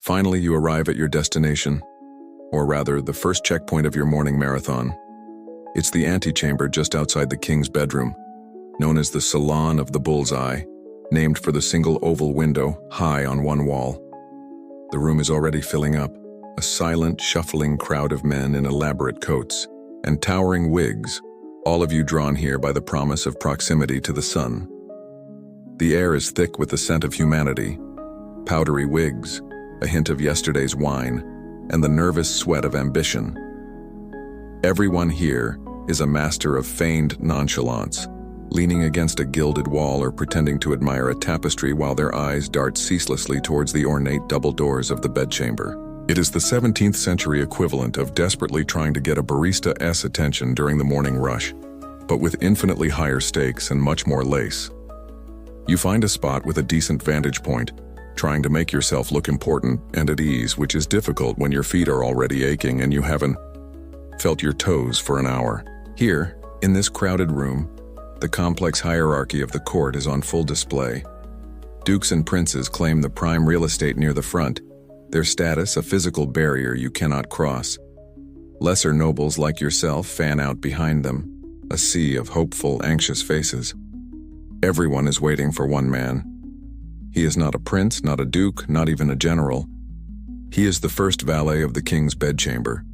Finally, you arrive at your destination, or rather, the first checkpoint of your morning marathon. It's the antechamber just outside the king's bedroom, known as the Salon of the Bull's Eye, named for the single oval window high on one wall. The room is already filling up, a silent, shuffling crowd of men in elaborate coats and towering wigs, all of you drawn here by the promise of proximity to the sun. The air is thick with the scent of humanity, powdery wigs, a hint of yesterday's wine, and the nervous sweat of ambition. Everyone here is a master of feigned nonchalance, leaning against a gilded wall or pretending to admire a tapestry while their eyes dart ceaselessly towards the ornate double doors of the bedchamber. It is the 17th century equivalent of desperately trying to get a barista's attention during the morning rush, but with infinitely higher stakes and much more lace. You find a spot with a decent vantage point, trying to make yourself look important and at ease, which is difficult when your feet are already aching and you haven't felt your toes for an hour. Here, in this crowded room, the complex hierarchy of the court is on full display. Dukes and princes claim the prime real estate near the front, their status a physical barrier you cannot cross. Lesser nobles like yourself fan out behind them, a sea of hopeful, anxious faces. Everyone is waiting for one man. He is not a prince, not a duke, not even a general. He is the first valet of the king's bedchamber,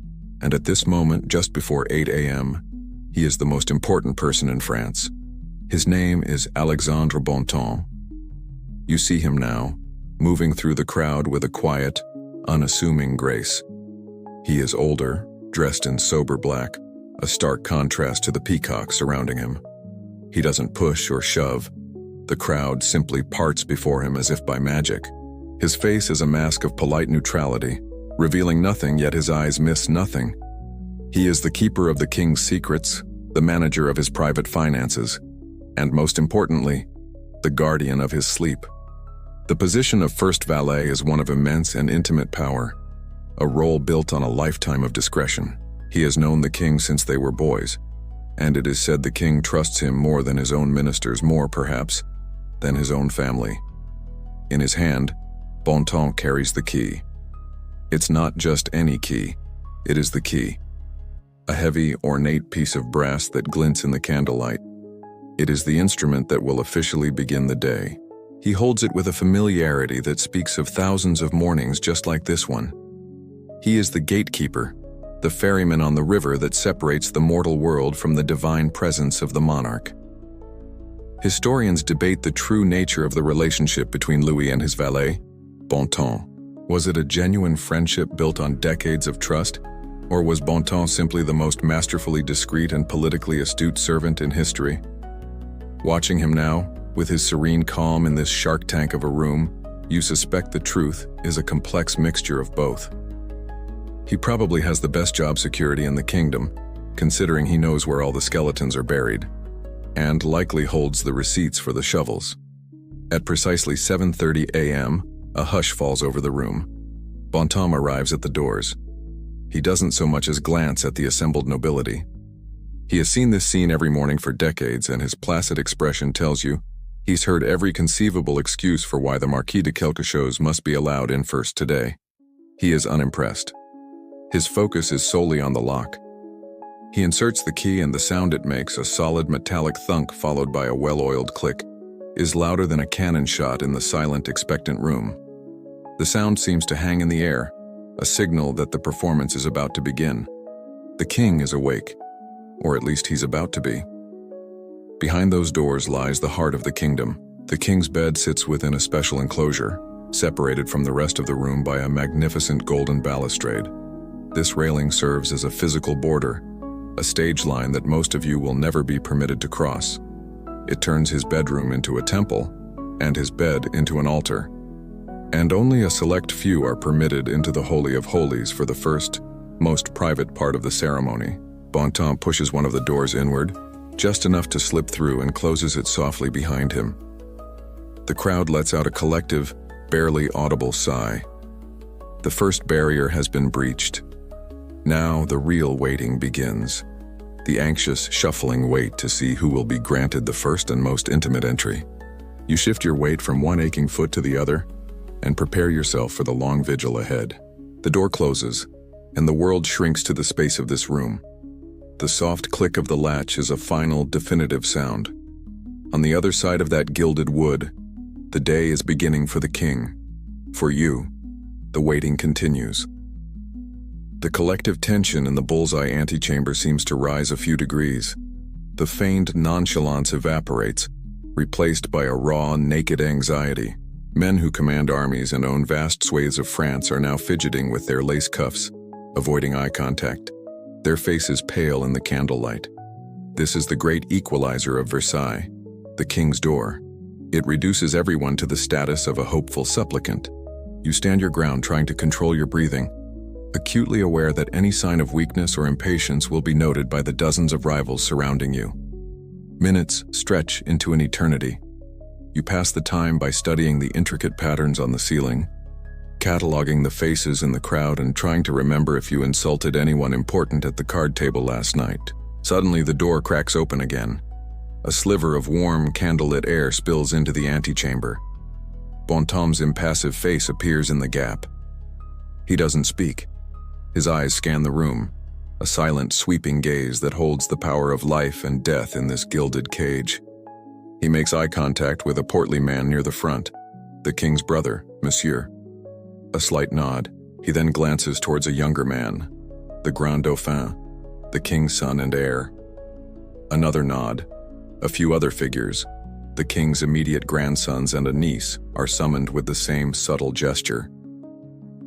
and at this moment, just before 8 a.m., he is the most important person in France. His name is Alexandre Bontemps. You see him now, moving through the crowd with a quiet, unassuming grace. He is older, dressed in sober black, a stark contrast to the peacock surrounding him. He doesn't push or shove. The crowd simply parts before him as if by magic. His face is a mask of polite neutrality, revealing nothing, yet his eyes miss nothing. He is the keeper of the king's secrets, the manager of his private finances, and most importantly, the guardian of his sleep. The position of first valet is one of immense and intimate power, a role built on a lifetime of discretion. He has known the king since they were boys, and it is said the king trusts him more than his own ministers, more perhaps than his own family. In his hand, Bontemps carries the key. It's not just any key, it is the key. A heavy, ornate piece of brass that glints in the candlelight. It is the instrument that will officially begin the day. He holds it with a familiarity that speaks of thousands of mornings just like this one. He is the gatekeeper, the ferryman on the river that separates the mortal world from the divine presence of the monarch. Historians debate the true nature of the relationship between Louis and his valet, Bontemps. Was it a genuine friendship built on decades of trust, or was Bontemps simply the most masterfully discreet and politically astute servant in history? Watching him now, with his serene calm in this shark tank of a room, you suspect the truth is a complex mixture of both. He probably has the best job security in the kingdom, considering he knows where all the skeletons are buried, and likely holds the receipts for the shovels. At precisely 7:30 a.m., a hush falls over the room. Bontemps arrives at the doors. He doesn't so much as glance at the assembled nobility. He has seen this scene every morning for decades, and his placid expression tells you he's heard every conceivable excuse for why the Marquis de quelque chose must be allowed in first today. He is unimpressed. His focus is solely on the lock. He inserts the key, and the sound it makes, a solid metallic thunk followed by a well-oiled click, is louder than a cannon shot in the silent, expectant room. The sound seems to hang in the air, a signal that the performance is about to begin. The king is awake, or at least he's about to be. Behind those doors lies the heart of the kingdom. The king's bed sits within a special enclosure, separated from the rest of the room by a magnificent golden balustrade. This railing serves as a physical border, a stage line that most of you will never be permitted to cross. It turns his bedroom into a temple, and his bed into an altar. And only a select few are permitted into the Holy of Holies for the first, most private part of the ceremony. Bontemps pushes one of the doors inward, just enough to slip through, and closes it softly behind him. The crowd lets out a collective, barely audible sigh. The first barrier has been breached. Now the real waiting begins. The anxious, shuffling wait to see who will be granted the first and most intimate entry. You shift your weight from one aching foot to the other, and prepare yourself for the long vigil ahead. The door closes, and the world shrinks to the space of this room. The soft click of the latch is a final, definitive sound. On the other side of that gilded wood, the day is beginning for the king. For you, the waiting continues. The collective tension in the bullseye antechamber seems to rise a few degrees. The feigned nonchalance evaporates, replaced by a raw, naked anxiety. Men who command armies and own vast swathes of France are now fidgeting with their lace cuffs, avoiding eye contact. Their faces pale in the candlelight. This is the great equalizer of Versailles, the king's door. It reduces everyone to the status of a hopeful supplicant. You stand your ground, trying to control your breathing, acutely aware that any sign of weakness or impatience will be noted by the dozens of rivals surrounding you. Minutes stretch into an eternity. You pass the time by studying the intricate patterns on the ceiling, cataloging the faces in the crowd, and trying to remember if you insulted anyone important at the card table last night. Suddenly, the door cracks open again. A sliver of warm, candlelit air spills into the antechamber. Bontemps' impassive face appears in the gap. He doesn't speak. His eyes scan the room, a silent, sweeping gaze that holds the power of life and death in this gilded cage. He makes eye contact with a portly man near the front, the king's brother, Monsieur. A slight nod. He then glances towards a younger man, the Grand Dauphin, the king's son and heir. Another nod. A few other figures, the king's immediate grandsons and a niece, are summoned with the same subtle gesture.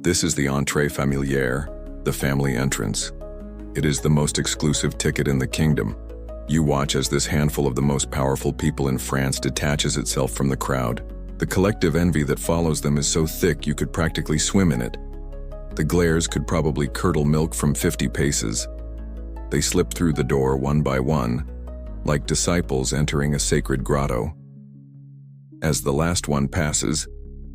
This is the entrée familière, the family entrance. It is the most exclusive ticket in the kingdom. You watch as this handful of the most powerful people in France detaches itself from the crowd. The collective envy that follows them is so thick you could practically swim in it. The glares could probably curdle milk from 50 paces. They slip through the door one by one, like disciples entering a sacred grotto. As the last one passes,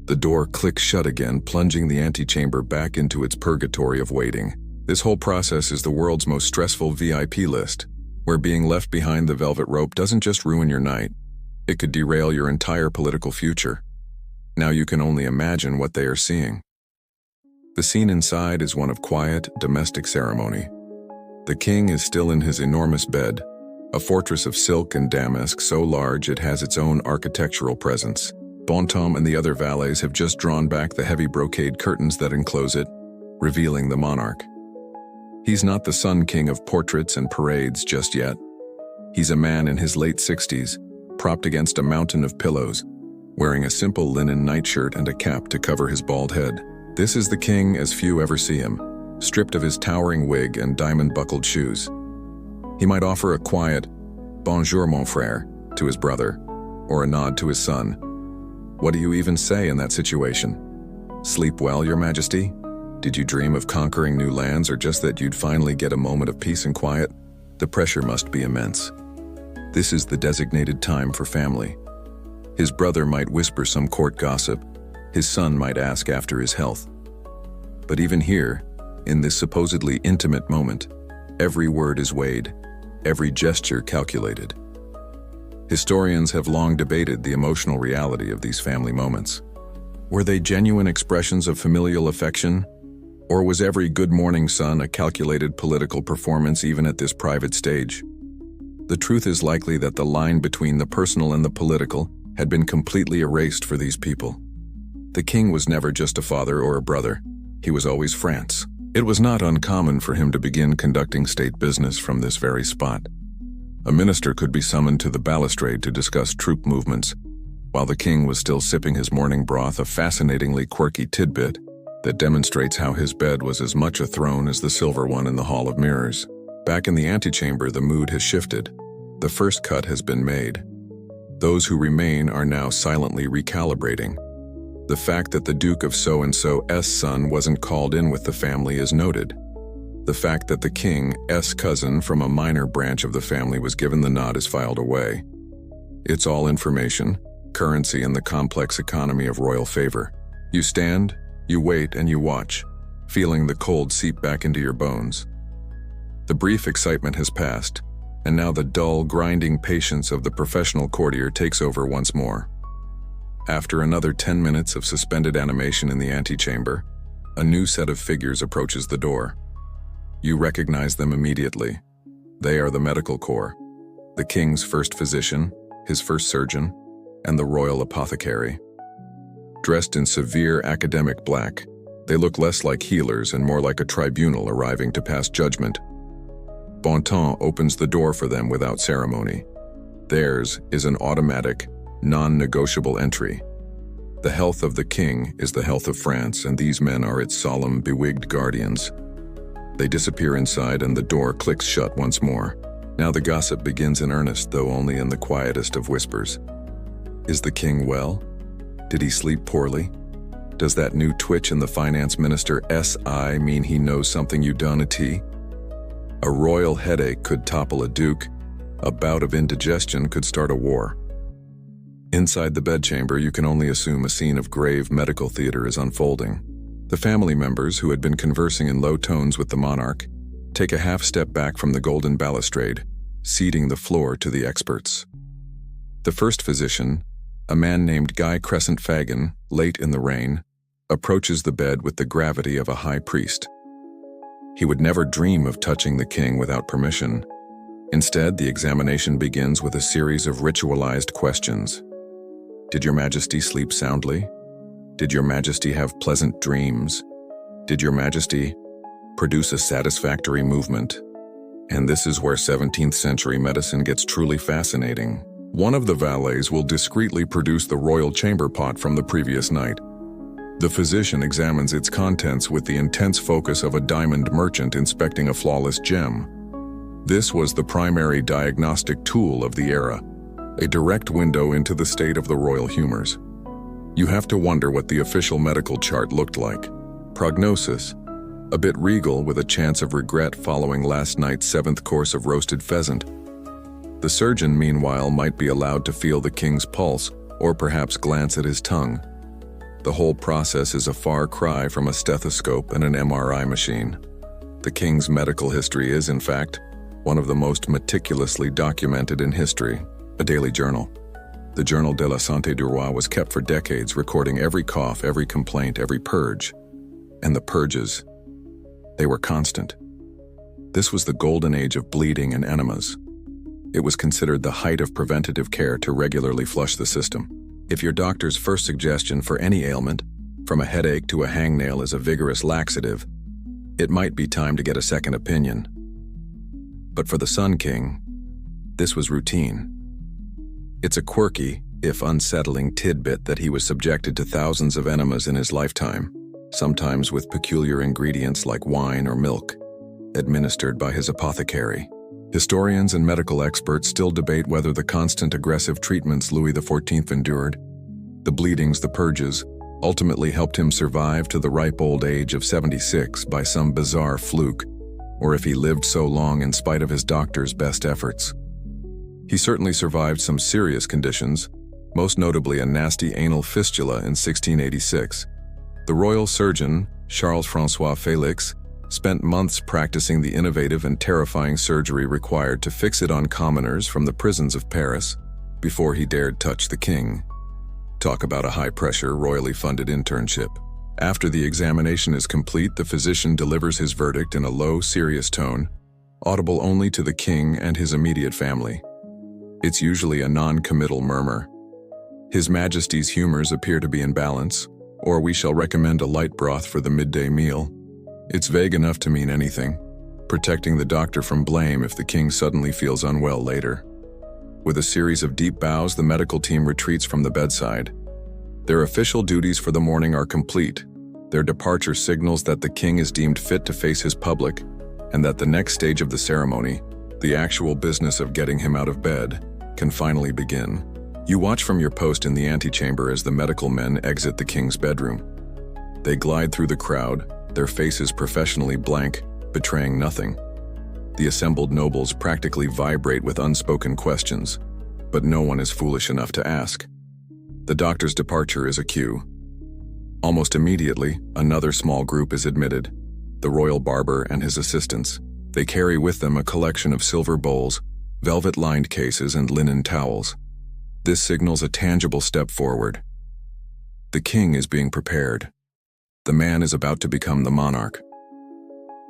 the door clicks shut again, plunging the antechamber back into its purgatory of waiting. This whole process is the world's most stressful VIP list, where being left behind the velvet rope doesn't just ruin your night, it could derail your entire political future. Now you can only imagine what they are seeing. The scene inside is one of quiet, domestic ceremony. The king is still in his enormous bed, a fortress of silk and damask so large it has its own architectural presence. Bontemps and the other valets have just drawn back the heavy brocade curtains that enclose it, revealing the monarch. He's not the sun king of portraits and parades just yet. He's a man in his late 60s, propped against a mountain of pillows, wearing a simple linen nightshirt and a cap to cover his bald head. This is the king as few ever see him, stripped of his towering wig and diamond-buckled shoes. He might offer a quiet, "Bonjour, mon frère," to his brother, or a nod to his son. What do you even say in that situation? Sleep well, Your Majesty? Did you dream of conquering new lands, or just that you'd finally get a moment of peace and quiet? The pressure must be immense. This is the designated time for family. His brother might whisper some court gossip. His son might ask after his health. But even here, in this supposedly intimate moment, every word is weighed, every gesture calculated. Historians have long debated the emotional reality of these family moments. Were they genuine expressions of familial affection? Or was every good morning son a calculated political performance even at this private stage? The truth is likely that the line between the personal and the political had been completely erased for these people. The king was never just a father or a brother. He was always France. It was not uncommon for him to begin conducting state business from this very spot. A minister could be summoned to the balustrade to discuss troop movements, while the king was still sipping his morning broth, a fascinatingly quirky tidbit that demonstrates how his bed was as much a throne as the silver one in the Hall of Mirrors. Back in the antechamber, the mood has shifted. The first cut has been made. Those who remain are now silently recalibrating. The fact that the Duke of so-and-so's son wasn't called in with the family is noted. The fact that the king's cousin from a minor branch of the family was given the nod is filed away. It's all information, currency in the complex economy of royal favor. You stand, you wait, and you watch, feeling the cold seep back into your bones. The brief excitement has passed, and now the dull, grinding patience of the professional courtier takes over once more. After another 10 minutes of suspended animation in the antechamber, a new set of figures approaches the door. You recognize them immediately. They are the medical corps, the king's first physician, his first surgeon, and the royal apothecary. Dressed in severe academic black, they look less like healers and more like a tribunal arriving to pass judgment. Bontemps opens the door for them without ceremony. Theirs is an automatic, non-negotiable entry. The health of the king is the health of France, and these men are its solemn, bewigged guardians. They disappear inside and the door clicks shut once more. Now the gossip begins in earnest, though only in the quietest of whispers. Is the king well? Did he sleep poorly? Does that new twitch in the finance minister SI mean he knows something you don't at? A royal headache could topple a duke. A bout of indigestion could start a war. Inside the bedchamber, you can only assume a scene of grave medical theater is unfolding. The family members, who had been conversing in low tones with the monarch, take a half step back from the golden balustrade, ceding the floor to the experts. The first physician, a man named Guy Crescent Fagan, late in the reign, approaches the bed with the gravity of a high priest. He would never dream of touching the king without permission. Instead, the examination begins with a series of ritualized questions. Did your majesty sleep soundly? Did your majesty have pleasant dreams? Did your majesty produce a satisfactory movement? And this is where 17th century medicine gets truly fascinating. One of the valets will discreetly produce the royal chamber pot from the previous night. The physician examines its contents with the intense focus of a diamond merchant inspecting a flawless gem. This was the primary diagnostic tool of the era, a direct window into the state of the royal humors. You have to wonder what the official medical chart looked like. Prognosis: a bit regal with a chance of regret following last night's 7th course of roasted pheasant. The surgeon, meanwhile, might be allowed to feel the king's pulse or perhaps glance at his tongue. The whole process is a far cry from a stethoscope and an MRI machine. The king's medical history is, in fact, one of the most meticulously documented in history, a daily journal. The Journal de la Santé du Roi was kept for decades, recording every cough, every complaint, every purge. And the purges, they were constant. This was the golden age of bleeding and enemas. It was considered the height of preventative care to regularly flush the system. If your doctor's first suggestion for any ailment, from a headache to a hangnail, is a vigorous laxative, it might be time to get a second opinion. But for the Sun King, this was routine. It's a quirky, if unsettling, tidbit that he was subjected to thousands of enemas in his lifetime, sometimes with peculiar ingredients like wine or milk, administered by his apothecary. Historians and medical experts still debate whether the constant aggressive treatments Louis XIV endured, the bleedings, the purges, ultimately helped him survive to the ripe old age of 76 by some bizarre fluke, or if he lived so long in spite of his doctor's best efforts. He certainly survived some serious conditions, most notably a nasty anal fistula in 1686. The royal surgeon, Charles-François Félix, spent months practicing the innovative and terrifying surgery required to fix it on commoners from the prisons of Paris before he dared touch the king. Talk about a high-pressure, royally funded internship. After the examination is complete, the physician delivers his verdict in a low, serious tone, audible only to the king and his immediate family. It's usually a non-committal murmur. His Majesty's humors appear to be in balance, or we shall recommend a light broth for the midday meal. It's vague enough to mean anything, protecting the doctor from blame if the king suddenly feels unwell later. With a series of deep bows, the medical team retreats from the bedside. Their official duties for the morning are complete. Their departure signals that the king is deemed fit to face his public, and that the next stage of the ceremony, the actual business of getting him out of bed, can finally begin. You watch from your post in the antechamber as the medical men exit the king's bedroom. They glide through the crowd, their faces professionally blank, betraying nothing. The assembled nobles practically vibrate with unspoken questions, but no one is foolish enough to ask. The doctor's departure is a cue. Almost immediately, another small group is admitted, the royal barber and his assistants. They carry with them a collection of silver bowls, velvet-lined cases, and linen towels. This signals a tangible step forward. The king is being prepared. The man is about to become the monarch.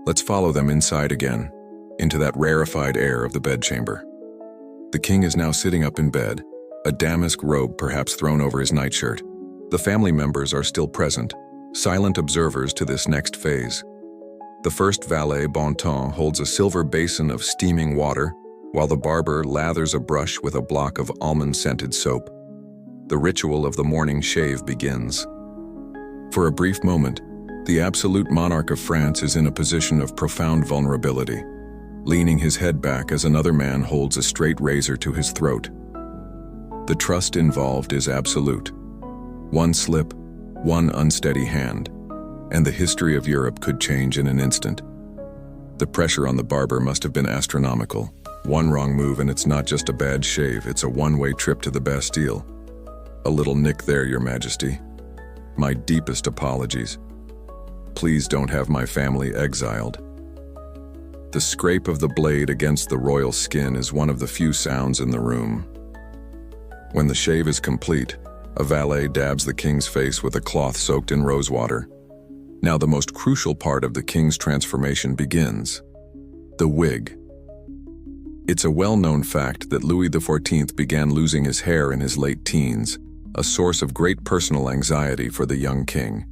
Let's follow them inside again, into that rarefied air of the bedchamber. The king is now sitting up in bed, a damask robe perhaps thrown over his nightshirt. The family members are still present, silent observers to this next phase. The first valet, Bontemps, holds a silver basin of steaming water, while the barber lathers a brush with a block of almond-scented soap. The ritual of the morning shave begins. For a brief moment, the absolute monarch of France is in a position of profound vulnerability, leaning his head back as another man holds a straight razor to his throat. The trust involved is absolute. One slip, one unsteady hand, and the history of Europe could change in an instant. The pressure on the barber must have been astronomical. One wrong move and it's not just a bad shave, it's a one-way trip to the Bastille. A little nick there, Your Majesty. My deepest apologies. Please don't have my family exiled. The scrape of the blade against the royal skin is one of the few sounds in the room. When the shave is complete, a valet dabs the king's face with a cloth soaked in rosewater. Now the most crucial part of the king's transformation begins: the wig. It's a well-known fact that Louis XIV began losing his hair in his late teens, a source of great personal anxiety for the young king.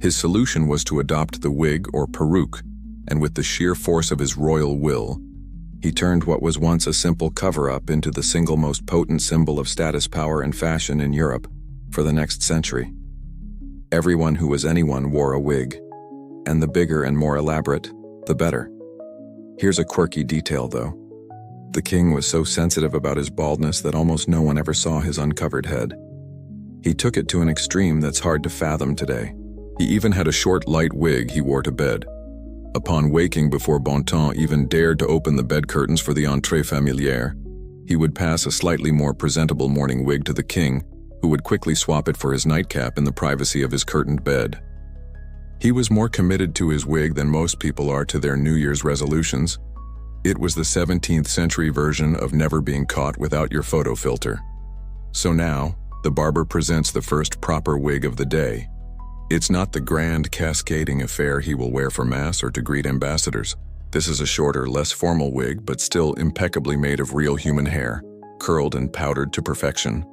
His solution was to adopt the wig or peruke, and with the sheer force of his royal will, he turned what was once a simple cover-up into the single most potent symbol of status, power, and fashion in Europe for the next century. Everyone who was anyone wore a wig, and the bigger and more elaborate, the better. Here's a quirky detail, though. The king was so sensitive about his baldness that almost no one ever saw his uncovered head. He took it to an extreme that's hard to fathom today. He even had a short, light wig he wore to bed. Upon waking, before Bontemps even dared to open the bed curtains for the entrée familière, he would pass a slightly more presentable morning wig to the king, who would quickly swap it for his nightcap in the privacy of his curtained bed. He was more committed to his wig than most people are to their New Year's resolutions. It was the 17th century version of never being caught without your photo filter. So now, the barber presents the first proper wig of the day. It's not the grand, cascading affair he will wear for mass or to greet ambassadors. This is a shorter, less formal wig, but still impeccably made of real human hair, curled and powdered to perfection.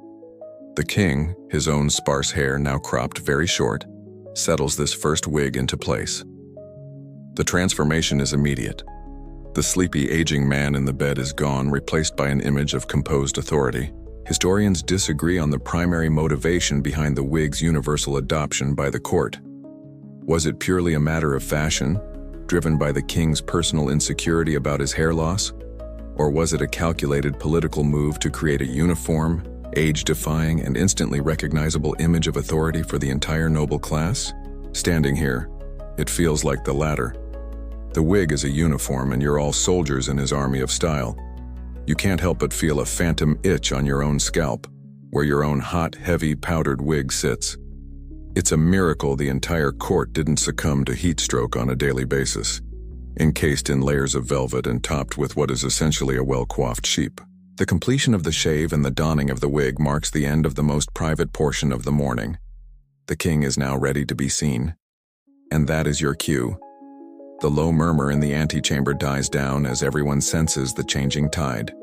The king, his own sparse hair now cropped very short, settles this first wig into place. The transformation is immediate. The sleepy, aging man in the bed is gone, replaced by an image of composed authority. Historians disagree on the primary motivation behind the wig's universal adoption by the court. Was it purely a matter of fashion, driven by the king's personal insecurity about his hair loss? Or was it a calculated political move to create a uniform, age-defying, and instantly recognizable image of authority for the entire noble class? Standing here, it feels like the latter. The wig is a uniform and you're all soldiers in his army of style. You can't help but feel a phantom itch on your own scalp, where your own hot, heavy, powdered wig sits. It's a miracle the entire court didn't succumb to heat stroke on a daily basis, encased in layers of velvet and topped with what is essentially a well-coiffed sheep. The completion of the shave and the donning of the wig marks the end of the most private portion of the morning. The king is now ready to be seen. And that is your cue. The low murmur in the antechamber dies down as everyone senses the changing tide.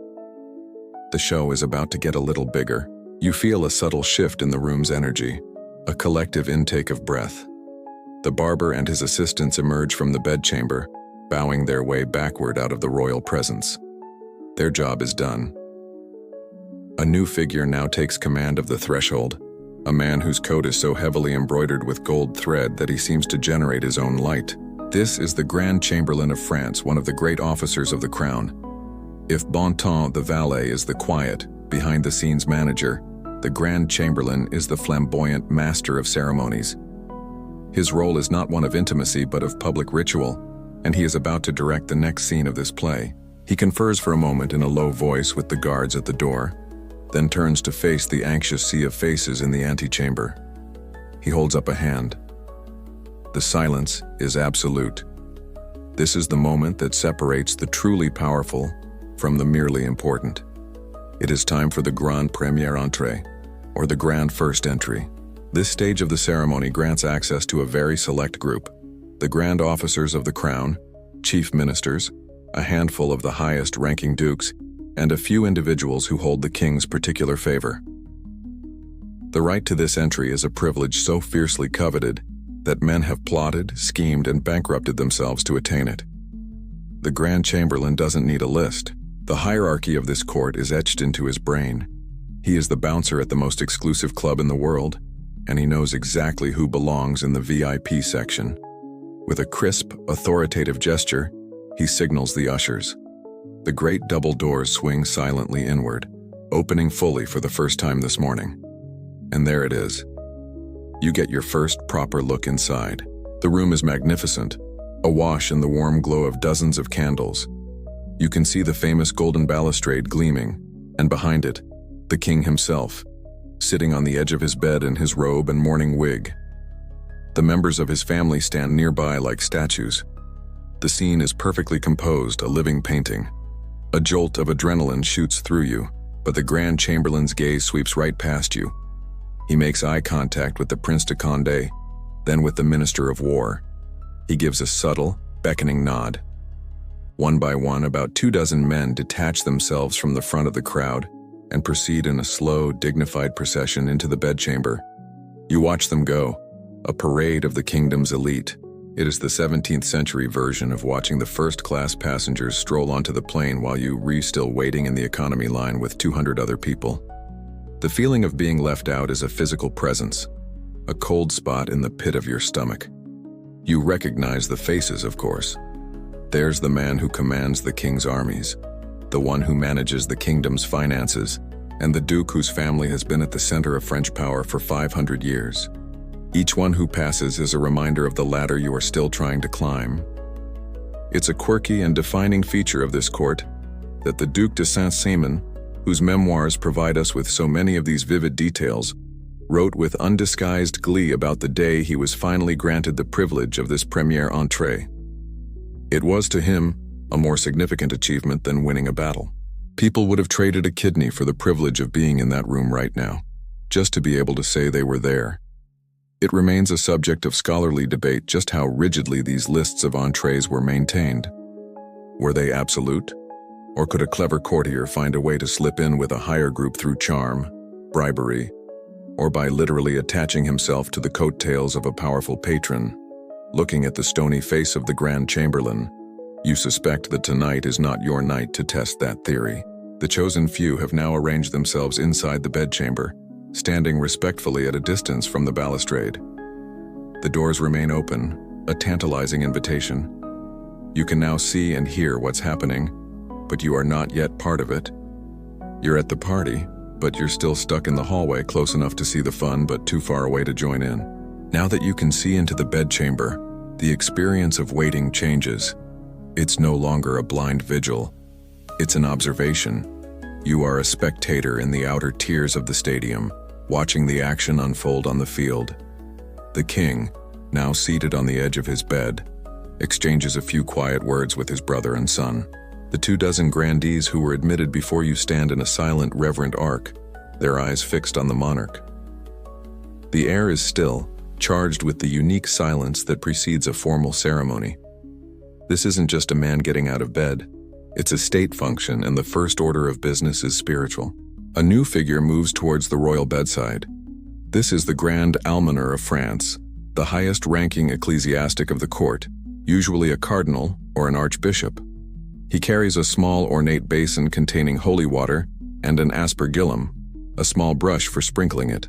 The show is about to get a little bigger. You feel a subtle shift in the room's energy, a collective intake of breath. The barber and his assistants emerge from the bedchamber, bowing their way backward out of the royal presence. Their job is done. A new figure now takes command of the threshold, a man whose coat is so heavily embroidered with gold thread that he seems to generate his own light. This is the Grand Chamberlain of France, one of the great officers of the crown. If Bontemps the valet is the quiet, behind-the-scenes manager, the Grand Chamberlain is the flamboyant master of ceremonies. His role is not one of intimacy but of public ritual, and he is about to direct the next scene of this play. He confers for a moment in a low voice with the guards at the door, then turns to face the anxious sea of faces in the antechamber. He holds up a hand. The silence is absolute. This is the moment that separates the truly powerful from the merely important. It is time for the Grand Première Entrée, or the Grand First Entry. This stage of the ceremony grants access to a very select group: the grand officers of the crown, chief ministers, a handful of the highest-ranking dukes, and a few individuals who hold the king's particular favor. The right to this entry is a privilege so fiercely coveted that men have plotted, schemed, and bankrupted themselves to attain it. The Grand Chamberlain doesn't need a list. The hierarchy of this court is etched into his brain. He is the bouncer at the most exclusive club in the world, and he knows exactly who belongs in the VIP section. With a crisp, authoritative gesture, he signals the ushers. The great double doors swing silently inward, opening fully for the first time this morning. And there it is. You get your first proper look inside. The room is magnificent, awash in the warm glow of dozens of candles. You can see the famous golden balustrade gleaming, and behind it, the king himself, sitting on the edge of his bed in his robe and mourning wig. The members of his family stand nearby like statues. The scene is perfectly composed, a living painting. A jolt of adrenaline shoots through you, but the Grand Chamberlain's gaze sweeps right past you. He makes eye contact with the Prince de Condé, then with the Minister of War. He gives a subtle, beckoning nod. One by one, about 24 men detach themselves from the front of the crowd and proceed in a slow, dignified procession into the bedchamber. You watch them go, a parade of the kingdom's elite. It is the 17th century version of watching the first-class passengers stroll onto the plane while you're still waiting in the economy line with 200 other people. The feeling of being left out is a physical presence, a cold spot in the pit of your stomach. You recognize the faces, of course. There's the man who commands the king's armies, the one who manages the kingdom's finances, and the duke whose family has been at the center of French power for 500 years. Each one who passes is a reminder of the ladder you are still trying to climb. It's a quirky and defining feature of this court that the Duc de Saint-Simon, whose memoirs provide us with so many of these vivid details, wrote with undisguised glee about the day he was finally granted the privilege of this première entrée. It was to him a more significant achievement than winning a battle. People would have traded a kidney for the privilege of being in that room right now, just to be able to say they were there. It remains a subject of scholarly debate just how rigidly these lists of entrees were maintained. Were they absolute? Or could a clever courtier find a way to slip in with a higher group through charm, bribery, or by literally attaching himself to the coattails of a powerful patron? Looking at the stony face of the Grand Chamberlain, you suspect that tonight is not your night to test that theory. The chosen few have now arranged themselves inside the bedchamber, standing respectfully at a distance from the balustrade. The doors remain open, a tantalizing invitation. You can now see and hear what's happening, but you are not yet part of it. You're at the party, but you're still stuck in the hallway, close enough to see the fun but too far away to join in. Now that you can see into the bedchamber, the experience of waiting changes. It's no longer a blind vigil. It's an observation. You are a spectator in the outer tiers of the stadium, watching the action unfold on the field. The king, now seated on the edge of his bed, exchanges a few quiet words with his brother and son. The 24 grandees who were admitted before you stand in a silent, reverent arc, their eyes fixed on the monarch. The air is still, charged with the unique silence that precedes a formal ceremony. This isn't just a man getting out of bed. It's a state function, and the first order of business is spiritual. A new figure moves towards the royal bedside. This is the Grand Almoner of France, the highest-ranking ecclesiastic of the court, usually a cardinal or an archbishop. He carries a small ornate basin containing holy water and an aspergillum, a small brush for sprinkling it.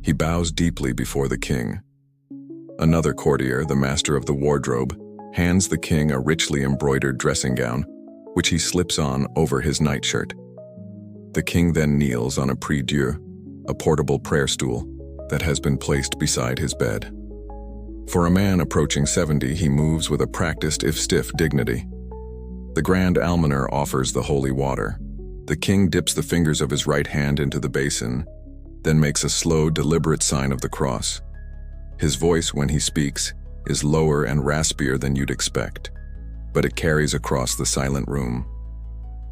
He bows deeply before the king. Another courtier, the master of the wardrobe, hands the king a richly embroidered dressing gown, which he slips on over his nightshirt. The king then kneels on a prie-dieu, a portable prayer stool that has been placed beside his bed. For a man approaching 70, he moves with a practiced if stiff dignity. The Grand Almoner offers the holy water. The king dips the fingers of his right hand into the basin, then makes a slow, deliberate sign of the cross. His voice, when he speaks, is lower and raspier than you'd expect, but it carries across the silent room.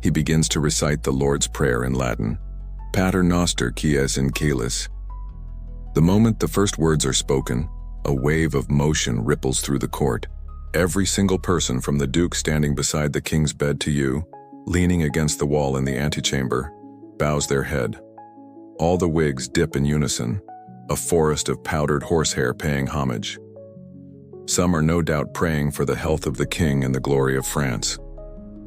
He begins to recite the Lord's Prayer in Latin, Pater Noster qui es in caelis. The moment the first words are spoken, a wave of motion ripples through the court. Every single person from the duke standing beside the king's bed to you, leaning against the wall in the antechamber, bows their head. All the wigs dip in unison, a forest of powdered horsehair paying homage. Some are no doubt praying for the health of the king and the glory of France.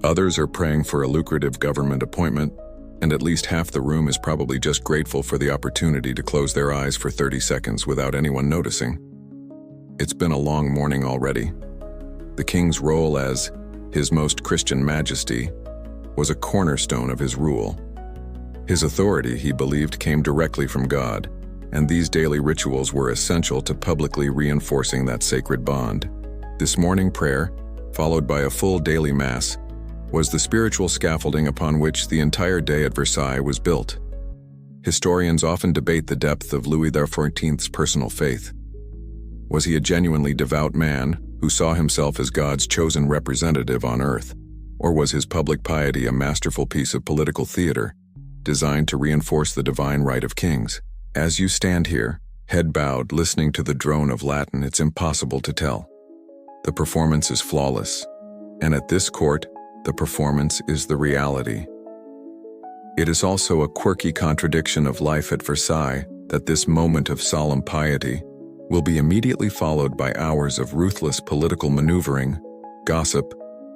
Others are praying for a lucrative government appointment, and at least half the room is probably just grateful for the opportunity to close their eyes for 30 seconds without anyone noticing. It's been a long morning already. The king's role as His Most Christian Majesty was a cornerstone of his rule. His authority, he believed, came directly from God, and these daily rituals were essential to publicly reinforcing that sacred bond. This morning prayer, followed by a full daily mass, was the spiritual scaffolding upon which the entire day at Versailles was built. Historians often debate the depth of Louis XIV's personal faith. Was he a genuinely devout man who saw himself as God's chosen representative on earth? Or was his public piety a masterful piece of political theater, designed to reinforce the divine right of kings? As you stand here, head bowed, listening to the drone of Latin, it's impossible to tell. The performance is flawless, and at this court, the performance is the reality. It is also a quirky contradiction of life at Versailles that this moment of solemn piety will be immediately followed by hours of ruthless political maneuvering, gossip,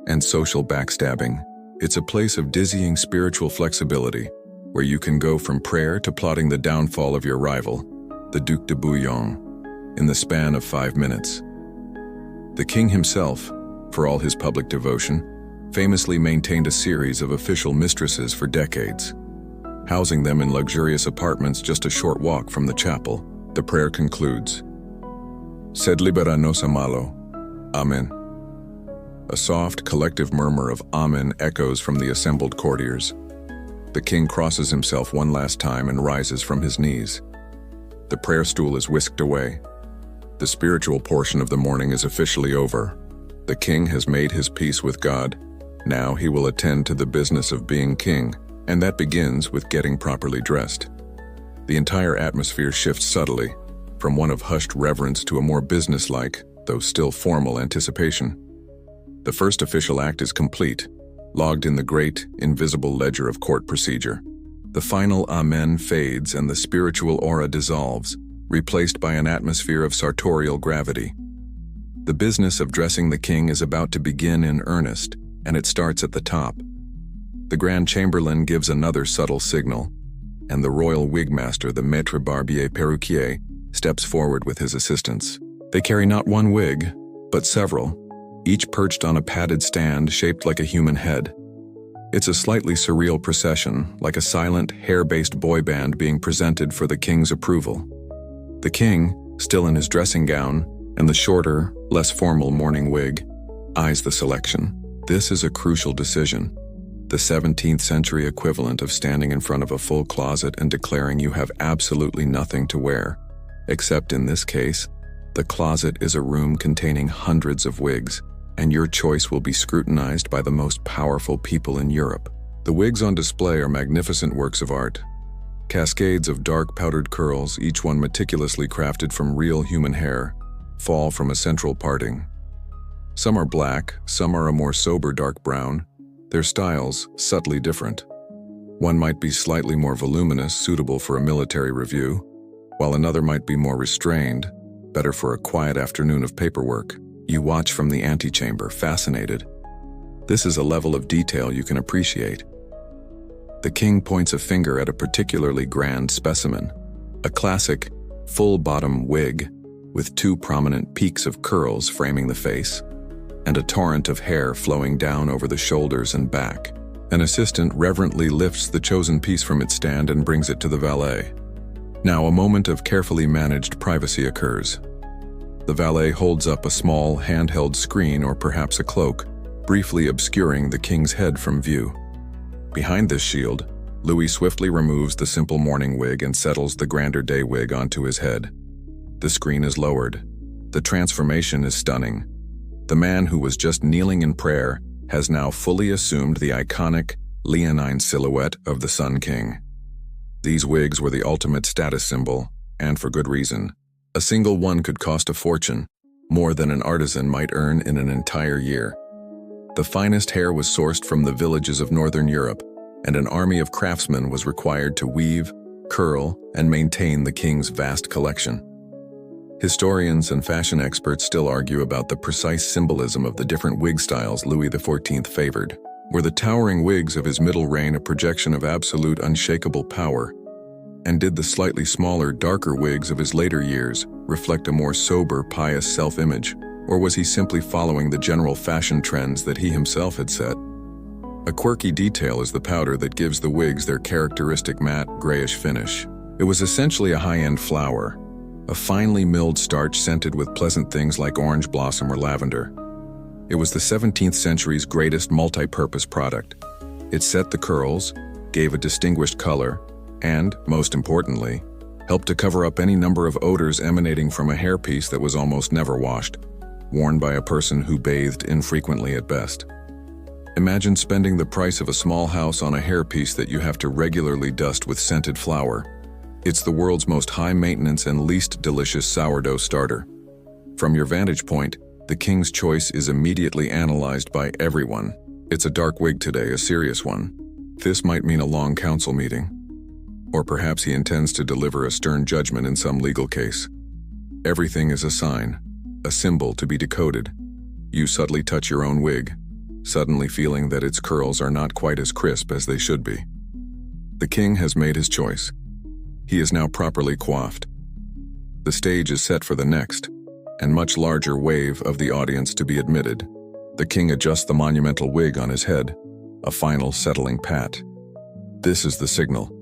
and social backstabbing. It's a place of dizzying spiritual flexibility, where you can go from prayer to plotting the downfall of your rival, the Duc de Bouillon, in the span of 5 minutes. The king himself, for all his public devotion, famously maintained a series of official mistresses for decades. Housing them in luxurious apartments just a short walk from the chapel, the prayer concludes, Sed libera nos a malo. Amen. A soft, collective murmur of Amen echoes from the assembled courtiers. The king crosses himself one last time and rises from his knees. The prayer stool is whisked away. The spiritual portion of the morning is officially over. The king has made his peace with God. Now he will attend to the business of being king, and that begins with getting properly dressed. The entire atmosphere shifts subtly, from one of hushed reverence to a more businesslike, though still formal anticipation. The first official act is complete, logged in the great, invisible ledger of court procedure. The final Amen fades and the spiritual aura dissolves, replaced by an atmosphere of sartorial gravity. The business of dressing the king is about to begin in earnest, and it starts at the top. The Grand Chamberlain gives another subtle signal, and the royal wigmaster, the maître barbier perruquier, steps forward with his assistants. They carry not one wig, but several, each perched on a padded stand shaped like a human head. It's a slightly surreal procession, like a silent, hair-based boy band being presented for the king's approval. The king, still in his dressing gown, and the shorter, less formal morning wig, eyes the selection. This is a crucial decision, the 17th century equivalent of standing in front of a full closet and declaring you have absolutely nothing to wear, except in this case, the closet is a room containing hundreds of wigs, and your choice will be scrutinized by the most powerful people in Europe. The wigs on display are magnificent works of art. Cascades of dark powdered curls, each one meticulously crafted from real human hair, fall from a central parting. Some are black, some are a more sober dark brown, their styles subtly different. One might be slightly more voluminous, suitable for a military review, while another might be more restrained, better for a quiet afternoon of paperwork. You watch from the antechamber, fascinated. This is a level of detail you can appreciate. The king points a finger at a particularly grand specimen, a classic, full-bottom wig with 2 prominent peaks of curls framing the face, and a torrent of hair flowing down over the shoulders and back. An assistant reverently lifts the chosen piece from its stand and brings it to the valet. Now a moment of carefully managed privacy occurs. The valet holds up a small, handheld screen or perhaps a cloak, briefly obscuring the king's head from view. Behind this shield, Louis swiftly removes the simple morning wig and settles the grander day wig onto his head. The screen is lowered. The transformation is stunning. The man who was just kneeling in prayer has now fully assumed the iconic, leonine silhouette of the Sun King. These wigs were the ultimate status symbol, and for good reason. A single one could cost a fortune, more than an artisan might earn in an entire year. The finest hair was sourced from the villages of Northern Europe, and an army of craftsmen was required to weave, curl, and maintain the king's vast collection. Historians and fashion experts still argue about the precise symbolism of the different wig styles Louis XIV favored. Were the towering wigs of his middle reign a projection of absolute unshakable power? And did the slightly smaller, darker wigs of his later years reflect a more sober, pious self-image? Or was he simply following the general fashion trends that he himself had set? A quirky detail is the powder that gives the wigs their characteristic matte, grayish finish. It was essentially a high-end flower, a finely milled starch scented with pleasant things like orange blossom or lavender. It was the 17th century's greatest multi-purpose product. It set the curls, gave a distinguished color, and, most importantly, helped to cover up any number of odors emanating from a hairpiece that was almost never washed, worn by a person who bathed infrequently at best. Imagine spending the price of a small house on a hairpiece that you have to regularly dust with scented flour. It's the world's most high-maintenance and least delicious sourdough starter. From your vantage point, the king's choice is immediately analyzed by everyone. It's a dark wig today, a serious one. This might mean a long council meeting. Or perhaps he intends to deliver a stern judgment in some legal case. Everything is a sign, a symbol to be decoded. You subtly touch your own wig, suddenly feeling that its curls are not quite as crisp as they should be. The king has made his choice. He is now properly coiffed. The stage is set for the next, and much larger wave of the audience to be admitted. The king adjusts the monumental wig on his head, a final settling pat. This is the signal.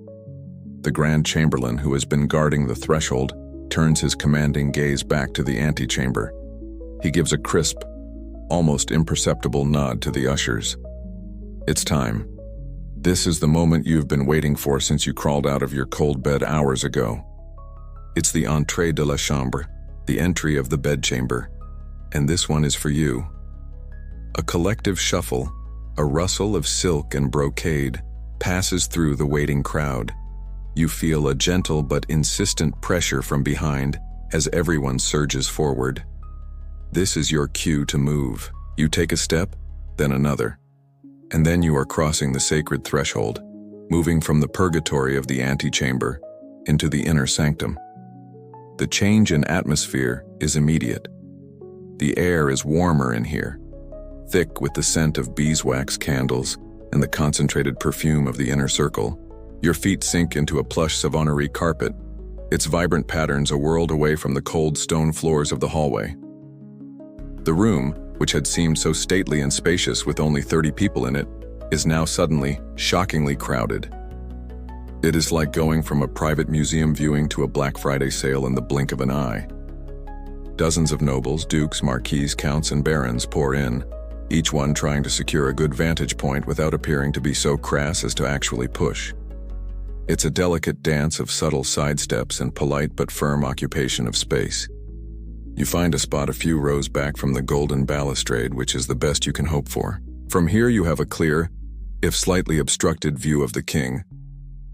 The Grand Chamberlain, who has been guarding the threshold, turns his commanding gaze back to the antechamber. He gives a crisp, almost imperceptible nod to the ushers. It's time. This is the moment you've been waiting for since you crawled out of your cold bed hours ago. It's the entrée de la chambre, the entry of the bedchamber, and this one is for you. A collective shuffle, a rustle of silk and brocade, passes through the waiting crowd. You feel a gentle but insistent pressure from behind as everyone surges forward. This is your cue to move. You take a step, then another, and then you are crossing the sacred threshold, moving from the purgatory of the antechamber into the inner sanctum. The change in atmosphere is immediate. The air is warmer in here, thick with the scent of beeswax candles and the concentrated perfume of the inner circle. Your feet sink into a plush Savonnerie carpet, its vibrant patterns a world away from the cold stone floors of the hallway. The room, which had seemed so stately and spacious with only 30 people in it, is now suddenly, shockingly crowded. It is like going from a private museum viewing to a Black Friday sale in the blink of an eye. Dozens of nobles, dukes, marquises, counts, and barons pour in, each one trying to secure a good vantage point without appearing to be so crass as to actually push. It's a delicate dance of subtle sidesteps and polite but firm occupation of space. You find a spot a few rows back from the golden balustrade, which is the best you can hope for. From here you have a clear, if slightly obstructed, view of the king.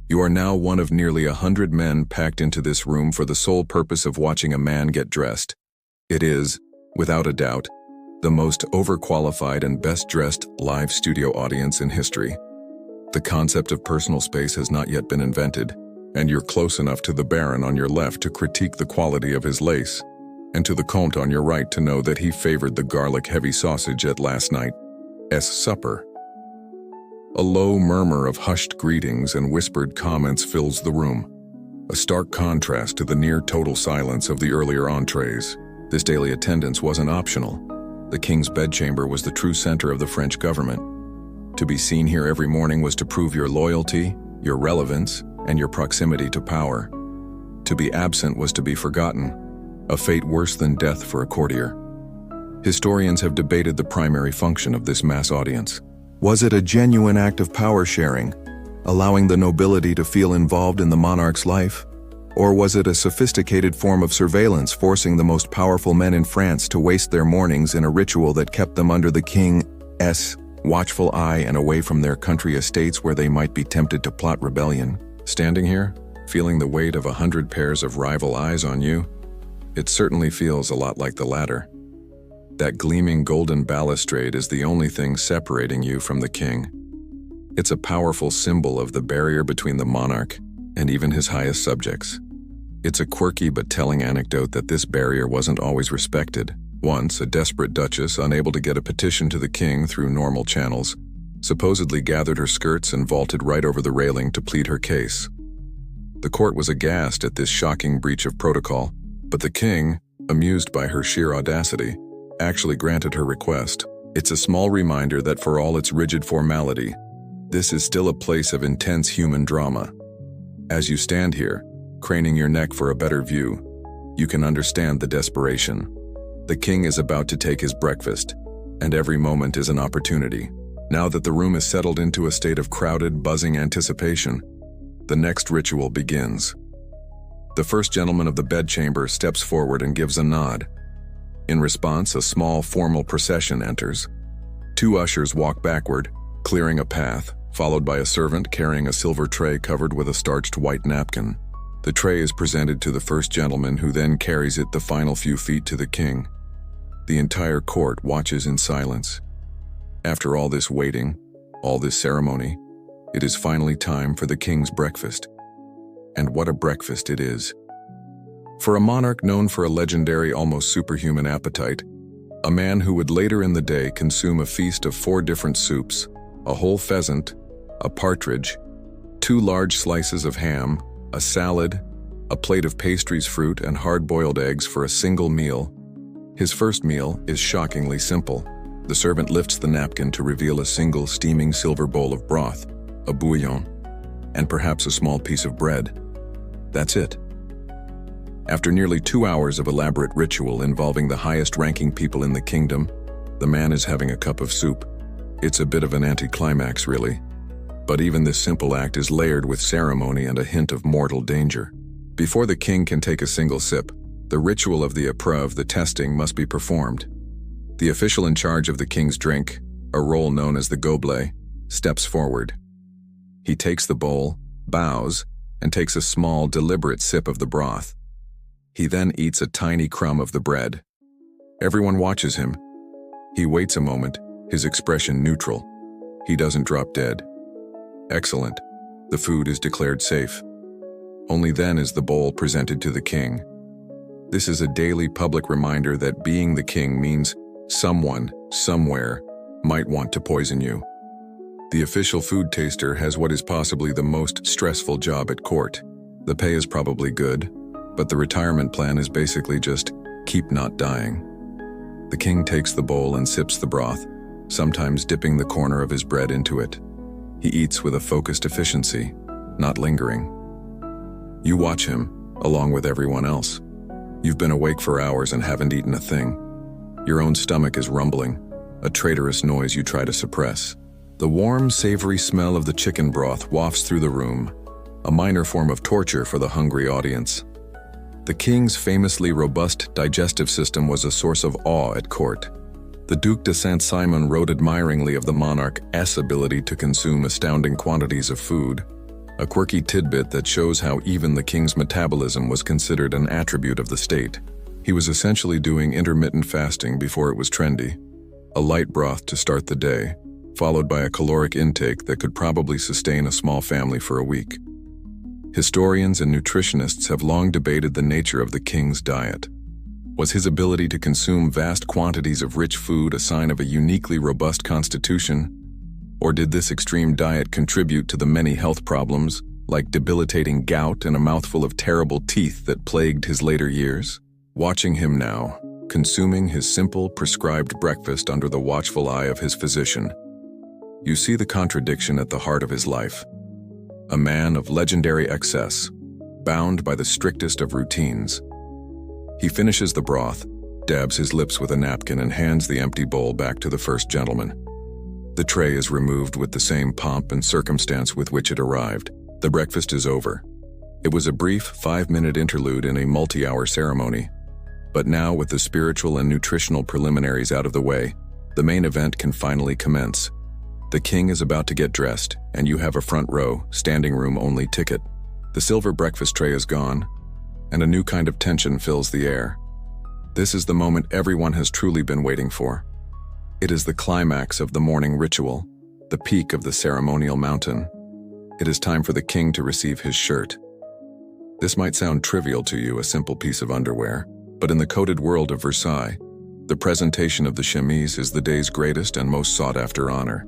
You are now one of nearly 100 men packed into this room for the sole purpose of watching a man get dressed. It is, without a doubt, the most overqualified and best-dressed live studio audience in history. The concept of personal space has not yet been invented, and you're close enough to the baron on your left to critique the quality of his lace, and to the comte on your right to know that he favored the garlic-heavy sausage at last night's supper. A low murmur of hushed greetings and whispered comments fills the room, a stark contrast to the near-total silence of the earlier entrees. This daily attendance wasn't optional. The king's bedchamber was the true center of the French government. To be seen here every morning was to prove your loyalty, your relevance, and your proximity to power. To be absent was to be forgotten, a fate worse than death for a courtier. Historians have debated the primary function of this mass audience. Was it a genuine act of power sharing, allowing the nobility to feel involved in the monarch's life? Or was it a sophisticated form of surveillance forcing the most powerful men in France to waste their mornings in a ritual that kept them under the king's watchful eye and away from their country estates where they might be tempted to plot rebellion? Standing here, Feeling the weight of 100 pairs of rival eyes on you? It certainly feels a lot like the latter. That gleaming golden balustrade is the only thing separating you from the king. It's a powerful symbol of the barrier between the monarch and even his highest subjects. It's a quirky but telling anecdote that this barrier wasn't always respected. Once, a desperate duchess, unable to get a petition to the king through normal channels, supposedly gathered her skirts and vaulted right over the railing to plead her case. The court was aghast at this shocking breach of protocol, but the king, amused by her sheer audacity, actually granted her request. It's a small reminder that for all its rigid formality, this is still a place of intense human drama. As you stand here, craning your neck for a better view, you can understand the desperation. The king is about to take his breakfast, and every moment is an opportunity. Now that the room is settled into a state of crowded, buzzing anticipation, the next ritual begins. The first gentleman of the bedchamber steps forward and gives a nod. In response, a small, formal procession enters. 2 ushers walk backward, clearing a path, followed by a servant carrying a silver tray covered with a starched white napkin. The tray is presented to the first gentleman, who then carries it the final few feet to the king. The entire court watches in silence. After all this waiting, all this ceremony, it is finally time for the king's breakfast. And what a breakfast it is. For a monarch known for a legendary, almost superhuman appetite, a man who would later in the day consume a feast of 4 different soups, a whole pheasant, a partridge, 2 large slices of ham, a salad, a plate of pastries, fruit, and hard-boiled eggs for a single meal. His first meal is shockingly simple. The servant lifts the napkin to reveal a single steaming silver bowl of broth, a bouillon, and perhaps a small piece of bread. That's it. After nearly 2 hours of elaborate ritual involving the highest-ranking people in the kingdom, the man is having a cup of soup. It's a bit of an anticlimax, really. But even this simple act is layered with ceremony and a hint of mortal danger. Before the king can take a single sip, the ritual of the épreuve, the testing, must be performed. The official in charge of the king's drink, a role known as the gobelet, steps forward. He takes the bowl, bows, and takes a small, deliberate sip of the broth. He then eats a tiny crumb of the bread. Everyone watches him. He waits a moment, his expression neutral. He doesn't drop dead. Excellent. The food is declared safe. Only then is the bowl presented to the king. This is a daily public reminder that being the king means someone, somewhere, might want to poison you. The official food taster has what is possibly the most stressful job at court. The pay is probably good, but the retirement plan is basically just keep not dying. The king takes the bowl and sips the broth, sometimes dipping the corner of his bread into it. He eats with a focused efficiency, not lingering. You watch him, along with everyone else. You've been awake for hours and haven't eaten a thing. Your own stomach is rumbling, a traitorous noise you try to suppress. The warm, savory smell of the chicken broth wafts through the room, a minor form of torture for the hungry audience. The king's famously robust digestive system was a source of awe at court. The Duc de Saint-Simon wrote admiringly of the monarch's ability to consume astounding quantities of food, a quirky tidbit that shows how even the king's metabolism was considered an attribute of the state. He was essentially doing intermittent fasting before it was trendy, a light broth to start the day, followed by a caloric intake that could probably sustain a small family for a week. Historians and nutritionists have long debated the nature of the king's diet. Was his ability to consume vast quantities of rich food a sign of a uniquely robust constitution? Or did this extreme diet contribute to the many health problems, like debilitating gout and a mouthful of terrible teeth, that plagued his later years? Watching him now, consuming his simple, prescribed breakfast under the watchful eye of his physician, you see the contradiction at the heart of his life. A man of legendary excess, bound by the strictest of routines. He finishes the broth, dabs his lips with a napkin, and hands the empty bowl back to the first gentleman. The tray is removed with the same pomp and circumstance with which it arrived. The breakfast is over. It was a brief 5-minute interlude in a multi-hour ceremony. But now, with the spiritual and nutritional preliminaries out of the way, the main event can finally commence. The king is about to get dressed, and you have a front row, standing room only ticket. The silver breakfast tray is gone, and a new kind of tension fills the air. This is the moment everyone has truly been waiting for. It is the climax of the morning ritual, the peak of the ceremonial mountain. It is time for the king to receive his shirt. This might sound trivial to you, a simple piece of underwear, but in the coded world of Versailles, the presentation of the chemise is the day's greatest and most sought-after honor.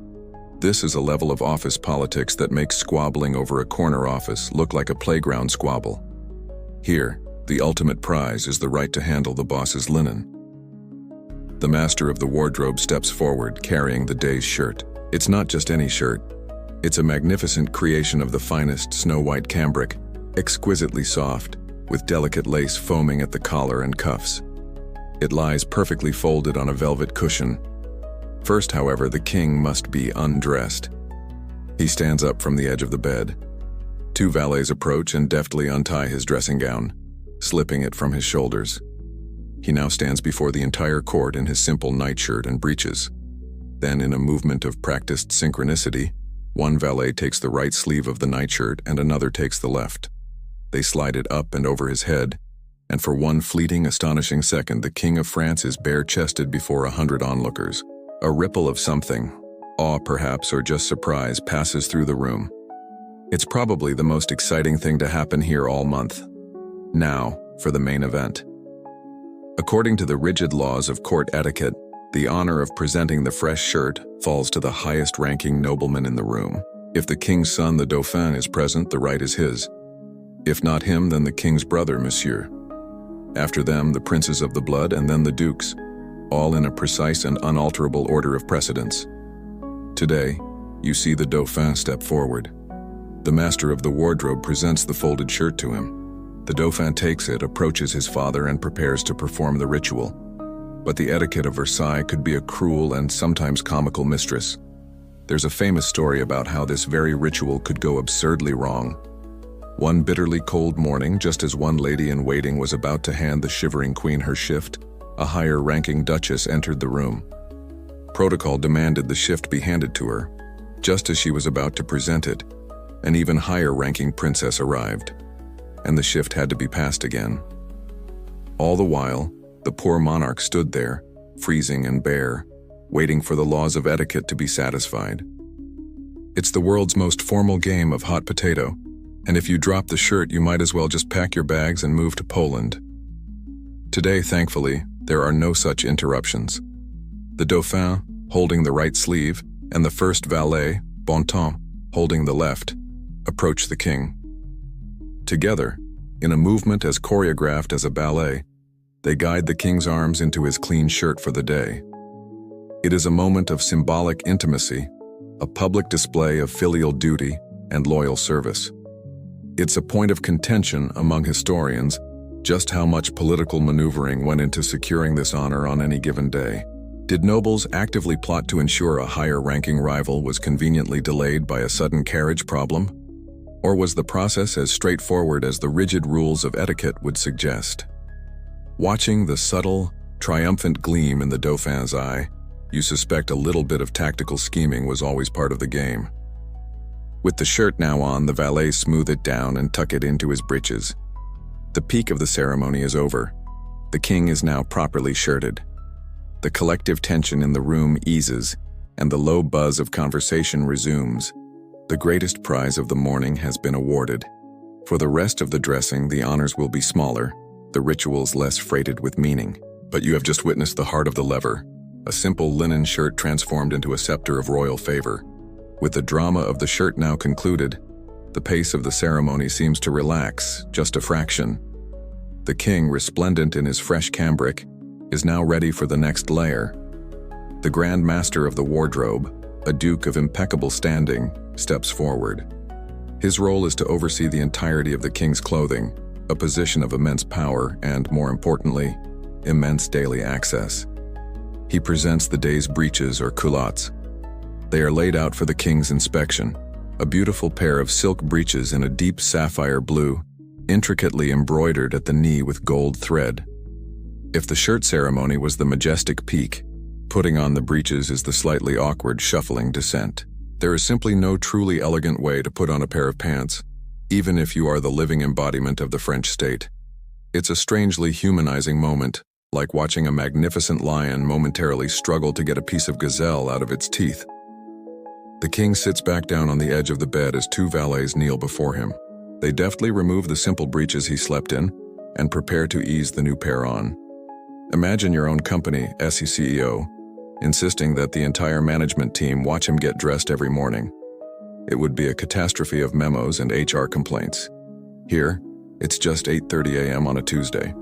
This is a level of office politics that makes squabbling over a corner office look like a playground squabble. Here, the ultimate prize is the right to handle the boss's linen. The master of the wardrobe steps forward, carrying the day's shirt. It's not just any shirt. It's a magnificent creation of the finest snow-white cambric, exquisitely soft, with delicate lace foaming at the collar and cuffs. It lies perfectly folded on a velvet cushion. First, however, the king must be undressed. He stands up from the edge of the bed. Two valets approach and deftly untie his dressing gown, slipping it from his shoulders. He now stands before the entire court in his simple nightshirt and breeches. Then, in a movement of practiced synchronicity, one valet takes the right sleeve of the nightshirt and another takes the left. They slide it up and over his head, and for one fleeting, astonishing second, the King of France is bare-chested before 100 onlookers. A ripple of something, awe perhaps, or just surprise, passes through the room. It's probably the most exciting thing to happen here all month. Now, for the main event. According to the rigid laws of court etiquette, the honor of presenting the fresh shirt falls to the highest-ranking nobleman in the room. If the king's son, the Dauphin, is present, the right is his. If not him, then the king's brother, Monsieur. After them, the princes of the blood, and then the dukes, all in a precise and unalterable order of precedence. Today, you see the Dauphin step forward. The master of the wardrobe presents the folded shirt to him. The Dauphin takes it, approaches his father, and prepares to perform the ritual. But the etiquette of Versailles could be a cruel and sometimes comical mistress. There's a famous story about how this very ritual could go absurdly wrong. One bitterly cold morning, just as one lady-in-waiting was about to hand the shivering queen her shift, a higher-ranking duchess entered the room. Protocol demanded the shift be handed to her. Just as she was about to present it, an even higher-ranking princess arrived, and the shift had to be passed again. All the while, the poor monarch stood there, freezing and bare, waiting for the laws of etiquette to be satisfied. It's the world's most formal game of hot potato, and if you drop the shirt, you might as well just pack your bags and move to Poland. Today, thankfully, there are no such interruptions. The Dauphin, holding the right sleeve, and the first valet, Bontemps, holding the left, approach the king. Together, in a movement as choreographed as a ballet, they guide the king's arms into his clean shirt for the day. It is a moment of symbolic intimacy, a public display of filial duty and loyal service. It's a point of contention among historians just how much political maneuvering went into securing this honor on any given day. Did nobles actively plot to ensure a higher-ranking rival was conveniently delayed by a sudden carriage problem? Or was the process as straightforward as the rigid rules of etiquette would suggest? Watching the subtle, triumphant gleam in the Dauphin's eye, you suspect a little bit of tactical scheming was always part of the game. With the shirt now on, the valet smooth it down and tuck it into his breeches. The peak of the ceremony is over. The king is now properly shirted. The collective tension in the room eases, and the low buzz of conversation resumes. The greatest prize of the morning has been awarded. For the rest of the dressing, the honors will be smaller, the rituals less freighted with meaning. But you have just witnessed the heart of the lever, a simple linen shirt transformed into a scepter of royal favor. With the drama of the shirt now concluded, the pace of the ceremony seems to relax, just a fraction. The king, resplendent in his fresh cambric, is now ready for the next layer. The Grand Master of the Wardrobe, a duke of impeccable standing, steps forward. His role is to oversee the entirety of the king's clothing, a position of immense power and, more importantly, immense daily access. He presents the day's breeches or culottes. They are laid out for the king's inspection, a beautiful pair of silk breeches in a deep sapphire blue, intricately embroidered at the knee with gold thread. If the shirt ceremony was the majestic peak, putting on the breeches is the slightly awkward, shuffling descent. There is simply no truly elegant way to put on a pair of pants. even if you are the living embodiment of the French state. It's a strangely humanizing moment, like watching a magnificent lion momentarily struggle to get a piece of gazelle out of its teeth. The king sits back down on the edge of the bed as two valets kneel before him. They deftly remove the simple breeches he slept in and prepare to ease the new pair on. Imagine your own company, CEO, insisting that the entire management team watch him get dressed every morning. It would be a catastrophe of memos and HR complaints. Here, it's just 8:30 a.m. on a Tuesday.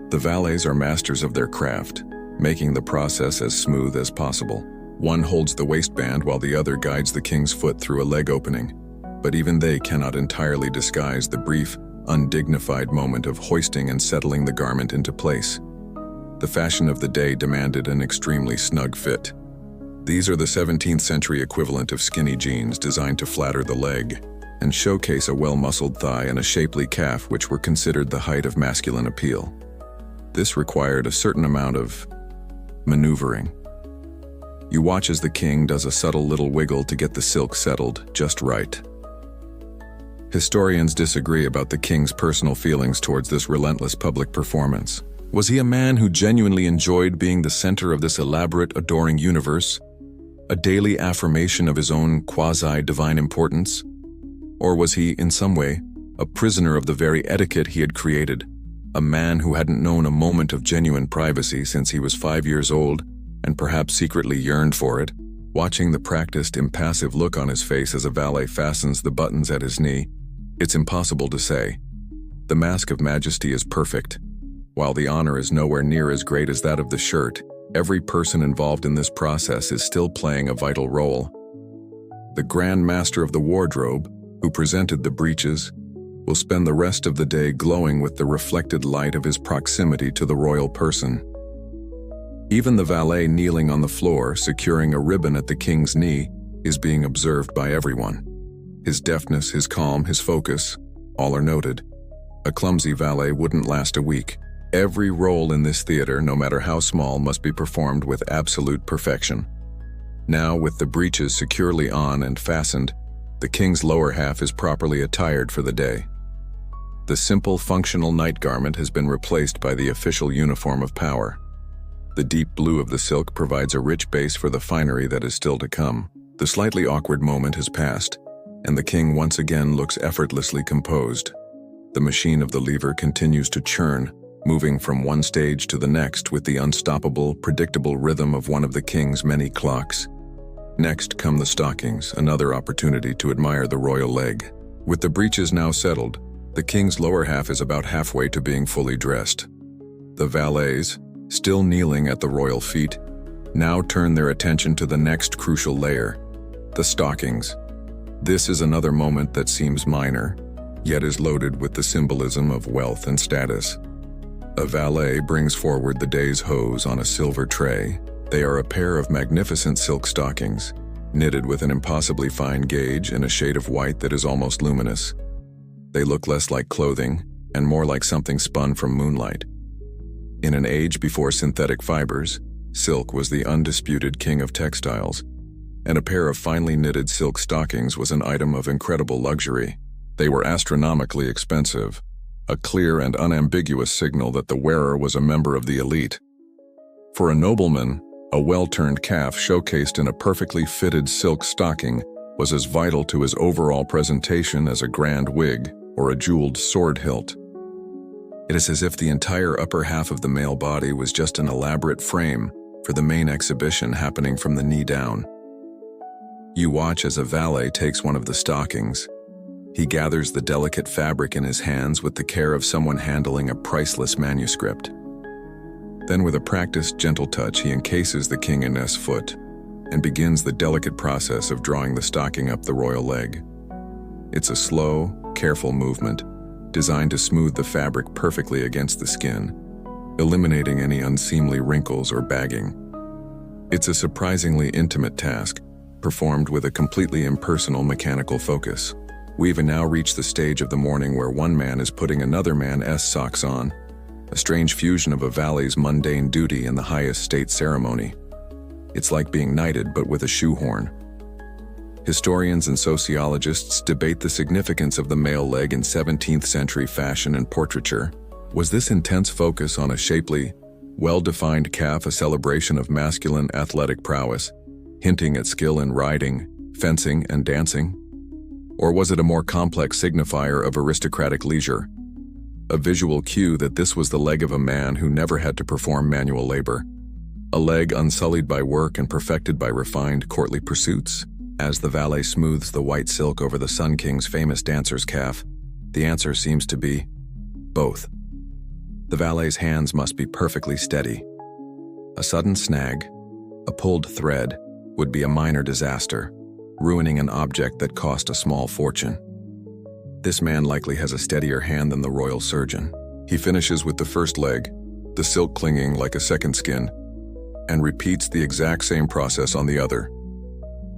The valets are masters of their craft, making the process as smooth as possible. One holds the waistband while the other guides the king's foot through a leg opening, but even they cannot entirely disguise the brief, undignified moment of hoisting and settling the garment into place. The fashion of the day demanded an extremely snug fit. These are the 17th century equivalent of skinny jeans designed to flatter the leg and showcase a well-muscled thigh and a shapely calf which were considered the height of masculine appeal. This required a certain amount of maneuvering. You watch as the king does a subtle little wiggle to get the silk settled just right. Historians disagree about the king's personal feelings towards this relentless public performance. Was he a man who genuinely enjoyed being the center of this elaborate, adoring universe, a daily affirmation of his own quasi-divine importance? Or was he, in some way, a prisoner of the very etiquette he had created, a man who hadn't known a moment of genuine privacy since he was 5 years old and perhaps secretly yearned for it? Watching the practiced, impassive look on his face as a valet fastens the buttons at his knee, it's impossible to say. The mask of majesty is perfect. While the honor is nowhere near as great as that of the shirt, every person involved in this process is still playing a vital role. The Grand Master of the Wardrobe, who presented the breeches, will spend the rest of the day glowing with the reflected light of his proximity to the royal person. Even the valet kneeling on the floor, securing a ribbon at the king's knee, is being observed by everyone. His deftness, his calm, his focus, all are noted. A clumsy valet wouldn't last a week. Every role in this theater, no matter how small, must be performed with absolute perfection. Now, with the breeches securely on and fastened, the king's lower half is properly attired for the day. The simple, functional night garment has been replaced by the official uniform of power. The deep blue of the silk provides a rich base for the finery that is still to come. The slightly awkward moment has passed, and the king once again looks effortlessly composed. The machine of the lever continues to churn, moving from one stage to the next with the unstoppable, predictable rhythm of one of the king's many clocks. Next come the stockings, another opportunity to admire the royal leg. With the breeches now settled, the king's lower half is about halfway to being fully dressed. The valets, still kneeling at the royal feet, now turn their attention to the next crucial layer, the stockings. This is another moment that seems minor, yet is loaded with the symbolism of wealth and status. A valet brings forward the day's hose on a silver tray. They are a pair of magnificent silk stockings, knitted with an impossibly fine gauge in a shade of white that is almost luminous. They look less like clothing and more like something spun from moonlight. In an age before synthetic fibers, silk was the undisputed king of textiles, and a pair of finely knitted silk stockings was an item of incredible luxury. They were astronomically expensive, a clear and unambiguous signal that the wearer was a member of the elite. For a nobleman, a well-turned calf showcased in a perfectly fitted silk stocking was as vital to his overall presentation as a grand wig or a jeweled sword hilt. It is as if the entire upper half of the male body was just an elaborate frame for the main exhibition happening from the knee down. You watch as a valet takes one of the stockings. He gathers the delicate fabric in his hands with the care of someone handling a priceless manuscript. Then with a practiced, gentle touch, he encases the king in his foot and begins the delicate process of drawing the stocking up the royal leg. It's a slow, careful movement designed to smooth the fabric perfectly against the skin, eliminating any unseemly wrinkles or bagging. It's a surprisingly intimate task, performed with a completely impersonal mechanical focus. We even now reach the stage of the morning where one man is putting another man's socks on, a strange fusion of a valet's mundane duty and the highest state ceremony. It's like being knighted but with a shoehorn. Historians and sociologists debate the significance of the male leg in 17th century fashion and portraiture. Was this intense focus on a shapely, well-defined calf a celebration of masculine athletic prowess, hinting at skill in riding, fencing, and dancing? Or was it a more complex signifier of aristocratic leisure? A visual cue that this was the leg of a man who never had to perform manual labor. A leg unsullied by work and perfected by refined courtly pursuits? As the valet smooths the white silk over the Sun King's famous dancer's calf, the answer seems to be both. The valet's hands must be perfectly steady. A sudden snag, a pulled thread, would be a minor disaster, ruining an object that cost a small fortune. This man likely has a steadier hand than the royal surgeon. He finishes with the first leg, the silk clinging like a second skin, and repeats the exact same process on the other.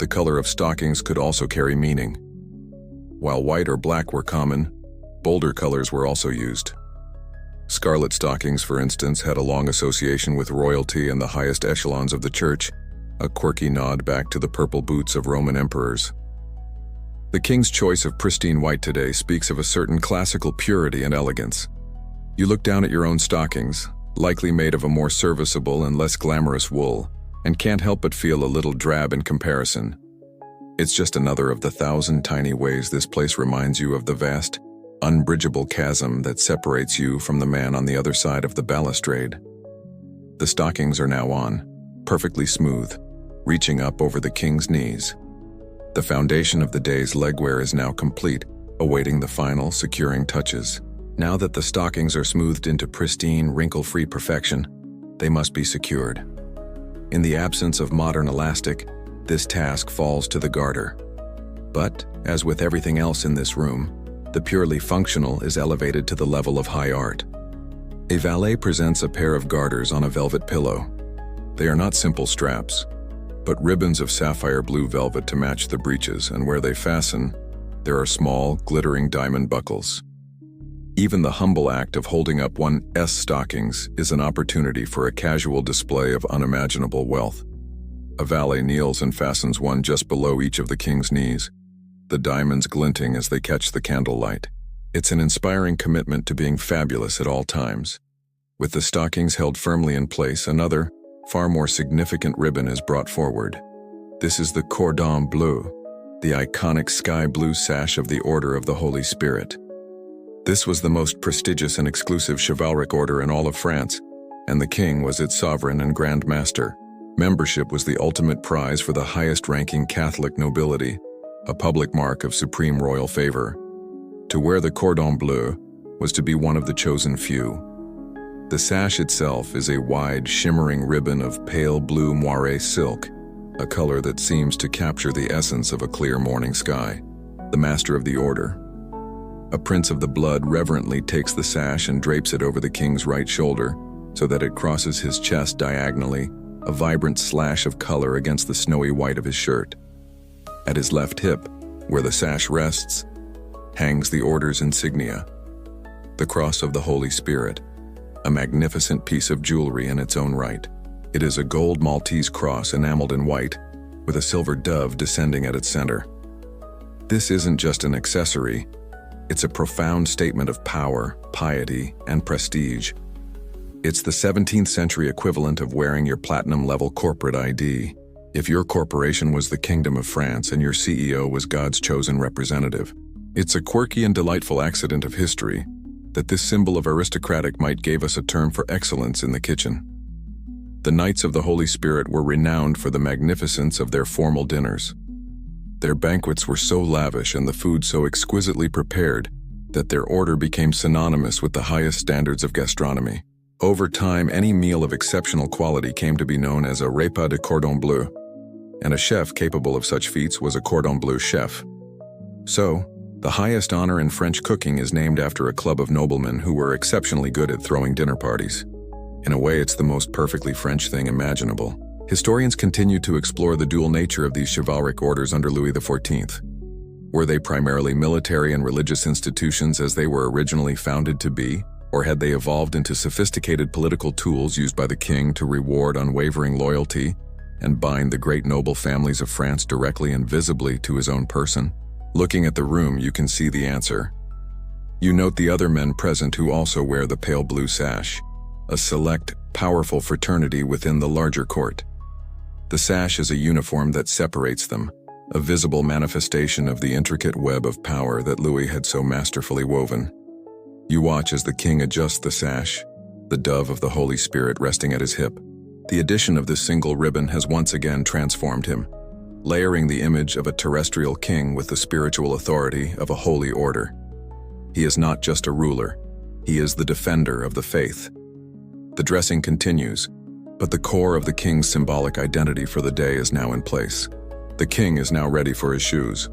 The color of stockings could also carry meaning. While white or black were common, bolder colors were also used. Scarlet stockings, for instance, had a long association with royalty and the highest echelons of the church, a quirky nod back to the purple boots of Roman emperors. The king's choice of pristine white today speaks of a certain classical purity and elegance. You look down at your own stockings, likely made of a more serviceable and less glamorous wool, and can't help but feel a little drab in comparison. It's just another of the 1,000 tiny ways this place reminds you of the vast, unbridgeable chasm that separates you from the man on the other side of the balustrade. The stockings are now on, perfectly smooth, reaching up over the king's knees. The foundation of the day's legwear is now complete, awaiting the final securing touches. Now that the stockings are smoothed into pristine, wrinkle-free perfection, they must be secured. In the absence of modern elastic, this task falls to the garter. But, as with everything else in this room, the purely functional is elevated to the level of high art. A valet presents a pair of garters on a velvet pillow. They are not simple straps, but ribbons of sapphire blue velvet to match the breeches, and where they fasten, there are small, glittering diamond buckles. Even the humble act of holding up one's stockings is an opportunity for a casual display of unimaginable wealth. A valet kneels and fastens one just below each of the king's knees, the diamonds glinting as they catch the candlelight. It's an inspiring commitment to being fabulous at all times. With the stockings held firmly in place, another, far more significant ribbon is brought forward. This is the cordon bleu, the iconic sky blue sash of the Order of the Holy Spirit. This was the most prestigious and exclusive chivalric order in all of France, and the king was its sovereign and grand master. Membership was the ultimate prize for the highest-ranking Catholic nobility, a public mark of supreme royal favor. To wear the cordon bleu was to be one of the chosen few. The sash itself is a wide, shimmering ribbon of pale blue moire silk, a color that seems to capture the essence of a clear morning sky. The master of the order, a prince of the blood, reverently takes the sash and drapes it over the king's right shoulder so that it crosses his chest diagonally, a vibrant slash of color against the snowy white of his shirt. At his left hip, where the sash rests, hangs the order's insignia, the Cross of the Holy Spirit, a magnificent piece of jewelry in its own right. It is a gold Maltese cross enameled in white, with a silver dove descending at its center. This isn't just an accessory, it's a profound statement of power, piety, and prestige. It's the 17th century equivalent of wearing your platinum-level corporate ID. If your corporation was the Kingdom of France and your CEO was God's chosen representative. It's a quirky and delightful accident of history that this symbol of aristocratic might gave us a term for excellence in the kitchen. The Knights of the Holy Spirit were renowned for the magnificence of their formal dinners. Their banquets were so lavish and the food so exquisitely prepared that their order became synonymous with the highest standards of gastronomy. Over time, any meal of exceptional quality came to be known as a repas de cordon bleu, and a chef capable of such feats was a cordon bleu chef. So, the highest honor in French cooking is named after a club of noblemen who were exceptionally good at throwing dinner parties. In a way, it's the most perfectly French thing imaginable. Historians continue to explore the dual nature of these chivalric orders under Louis XIV. Were they primarily military and religious institutions as they were originally founded to be, or had they evolved into sophisticated political tools used by the king to reward unwavering loyalty and bind the great noble families of France directly and visibly to his own person? Looking at the room, you can see the answer. You note the other men present who also wear the pale blue sash, a select, powerful fraternity within the larger court. The sash is a uniform that separates them, a visible manifestation of the intricate web of power that Louis had so masterfully woven. You watch as the king adjusts the sash, the dove of the Holy Spirit resting at his hip. The addition of this single ribbon has once again transformed him, layering the image of a terrestrial king with the spiritual authority of a holy order. He is not just a ruler, he is the defender of the faith. The dressing continues, but the core of the king's symbolic identity for the day is now in place. The king is now ready for his shoes.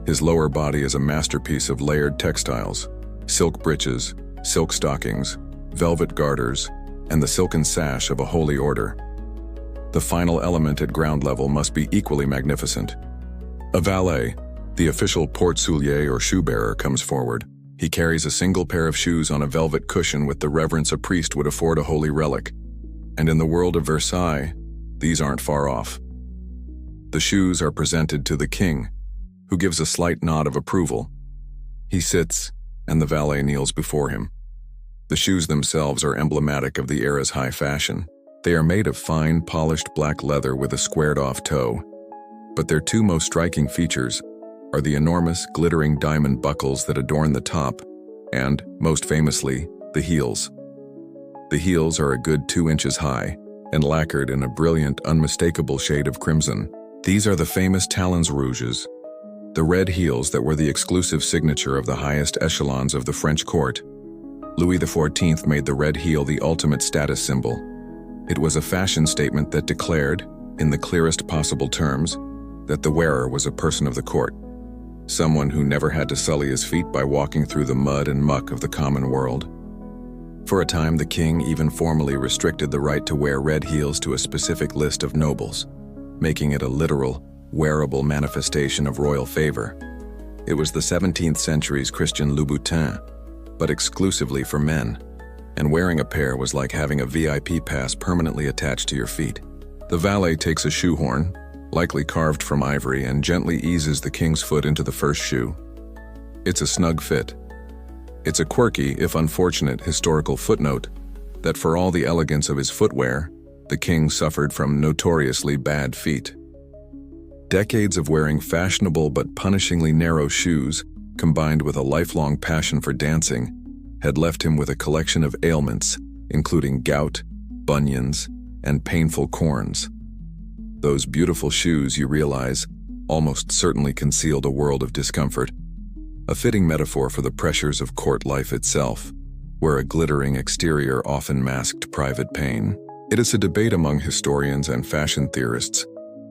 His lower body is a masterpiece of layered textiles, silk breeches, silk stockings, velvet garters, and the silken sash of a holy order. The final element at ground level must be equally magnificent. A valet, the official porte-soulier or shoe-bearer, comes forward. He carries a single pair of shoes on a velvet cushion with the reverence a priest would afford a holy relic. And in the world of Versailles, these aren't far off. The shoes are presented to the king, who gives a slight nod of approval. He sits, and the valet kneels before him. The shoes themselves are emblematic of the era's high fashion. They are made of fine, polished black leather with a squared-off toe. But their two most striking features are the enormous, glittering diamond buckles that adorn the top, and, most famously, the heels. The heels are a good 2 inches high, and lacquered in a brilliant, unmistakable shade of crimson. These are the famous talons rouges, the red heels that were the exclusive signature of the highest echelons of the French court. Louis XIV made the red heel the ultimate status symbol. It was a fashion statement that declared, in the clearest possible terms, that the wearer was a person of the court, someone who never had to sully his feet by walking through the mud and muck of the common world. For a time, the king even formally restricted the right to wear red heels to a specific list of nobles, making it a literal, wearable manifestation of royal favor. It was the 17th century's Christian Louboutin, but exclusively for men, and wearing a pair was like having a VIP pass permanently attached to your feet. The valet takes a shoehorn, likely carved from ivory, and gently eases the king's foot into the first shoe. It's a snug fit. It's a quirky, if unfortunate, historical footnote that for all the elegance of his footwear, the king suffered from notoriously bad feet. Decades of wearing fashionable but punishingly narrow shoes, combined with a lifelong passion for dancing, had left him with a collection of ailments, including gout, bunions, and painful corns. Those beautiful shoes, you realize, almost certainly concealed a world of discomfort, a fitting metaphor for the pressures of court life itself, where a glittering exterior often masked private pain. It is a debate among historians and fashion theorists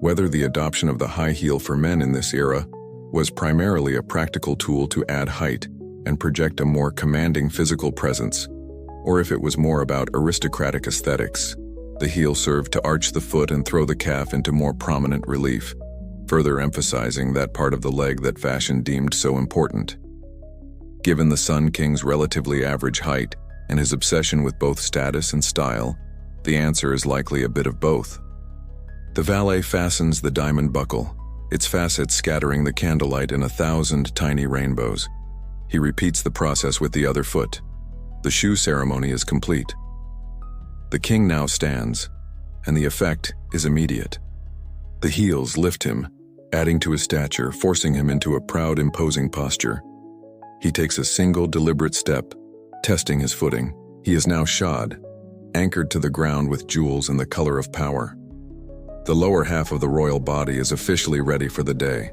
whether the adoption of the high heel for men in this era was primarily a practical tool to add height and project a more commanding physical presence, or if it was more about aristocratic aesthetics. The heel served to arch the foot and throw the calf into more prominent relief, further emphasizing that part of the leg that fashion deemed so important. Given the Sun King's relatively average height and his obsession with both status and style, the answer is likely a bit of both. The valet fastens the diamond buckle, its facets scattering the candlelight in 1,000 tiny rainbows. He repeats the process with the other foot. The shoe ceremony is complete. The king now stands, and the effect is immediate. The heels lift him, adding to his stature, forcing him into a proud, imposing posture. He takes a single, deliberate step, testing his footing. He is now shod, anchored to the ground with jewels in the color of power. The lower half of the royal body is officially ready for the day.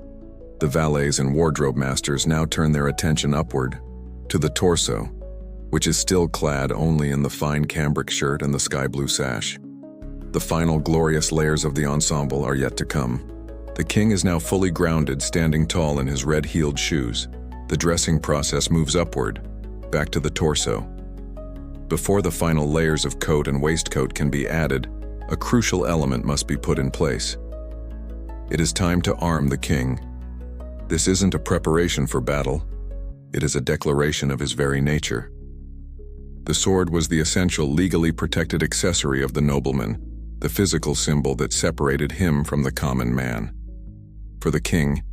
The valets and wardrobe masters now turn their attention upward, to the torso, which is still clad only in the fine cambric shirt and the sky blue sash. The final glorious layers of the ensemble are yet to come. The king is now fully grounded, standing tall in his red-heeled shoes. The dressing process moves upward, back to the torso. Before the final layers of coat and waistcoat can be added, a crucial element must be put in place. It is time to arm the king. This isn't a preparation for battle. It is a declaration of his very nature. The sword was the essential legally protected accessory of the nobleman, the physical symbol that separated him from the common man. For the king,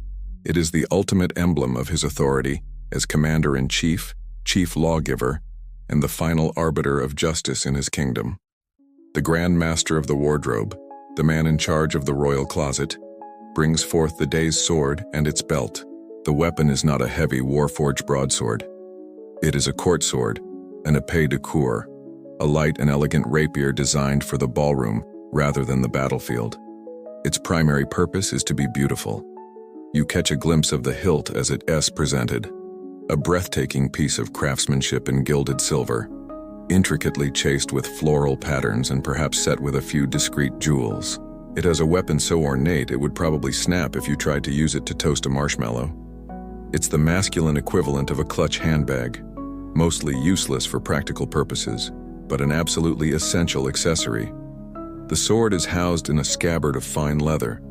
it is the ultimate emblem of his authority as commander-in-chief, chief lawgiver, and the final arbiter of justice in his kingdom. The Grand Master of the Wardrobe, the man in charge of the royal closet, brings forth the day's sword and its belt. The weapon is not a heavy war-forged broadsword. It is a court sword, an épée de cour, a light and elegant rapier designed for the ballroom rather than the battlefield. Its primary purpose is to be beautiful. You catch a glimpse of the hilt as it is presented, a breathtaking piece of craftsmanship in gilded silver, intricately chased with floral patterns and perhaps set with a few discreet jewels. It has a weapon so ornate it would probably snap if you tried to use it to toast a marshmallow. It's the masculine equivalent of a clutch handbag, mostly useless for practical purposes, but an absolutely essential accessory. The sword is housed in a scabbard of fine leather,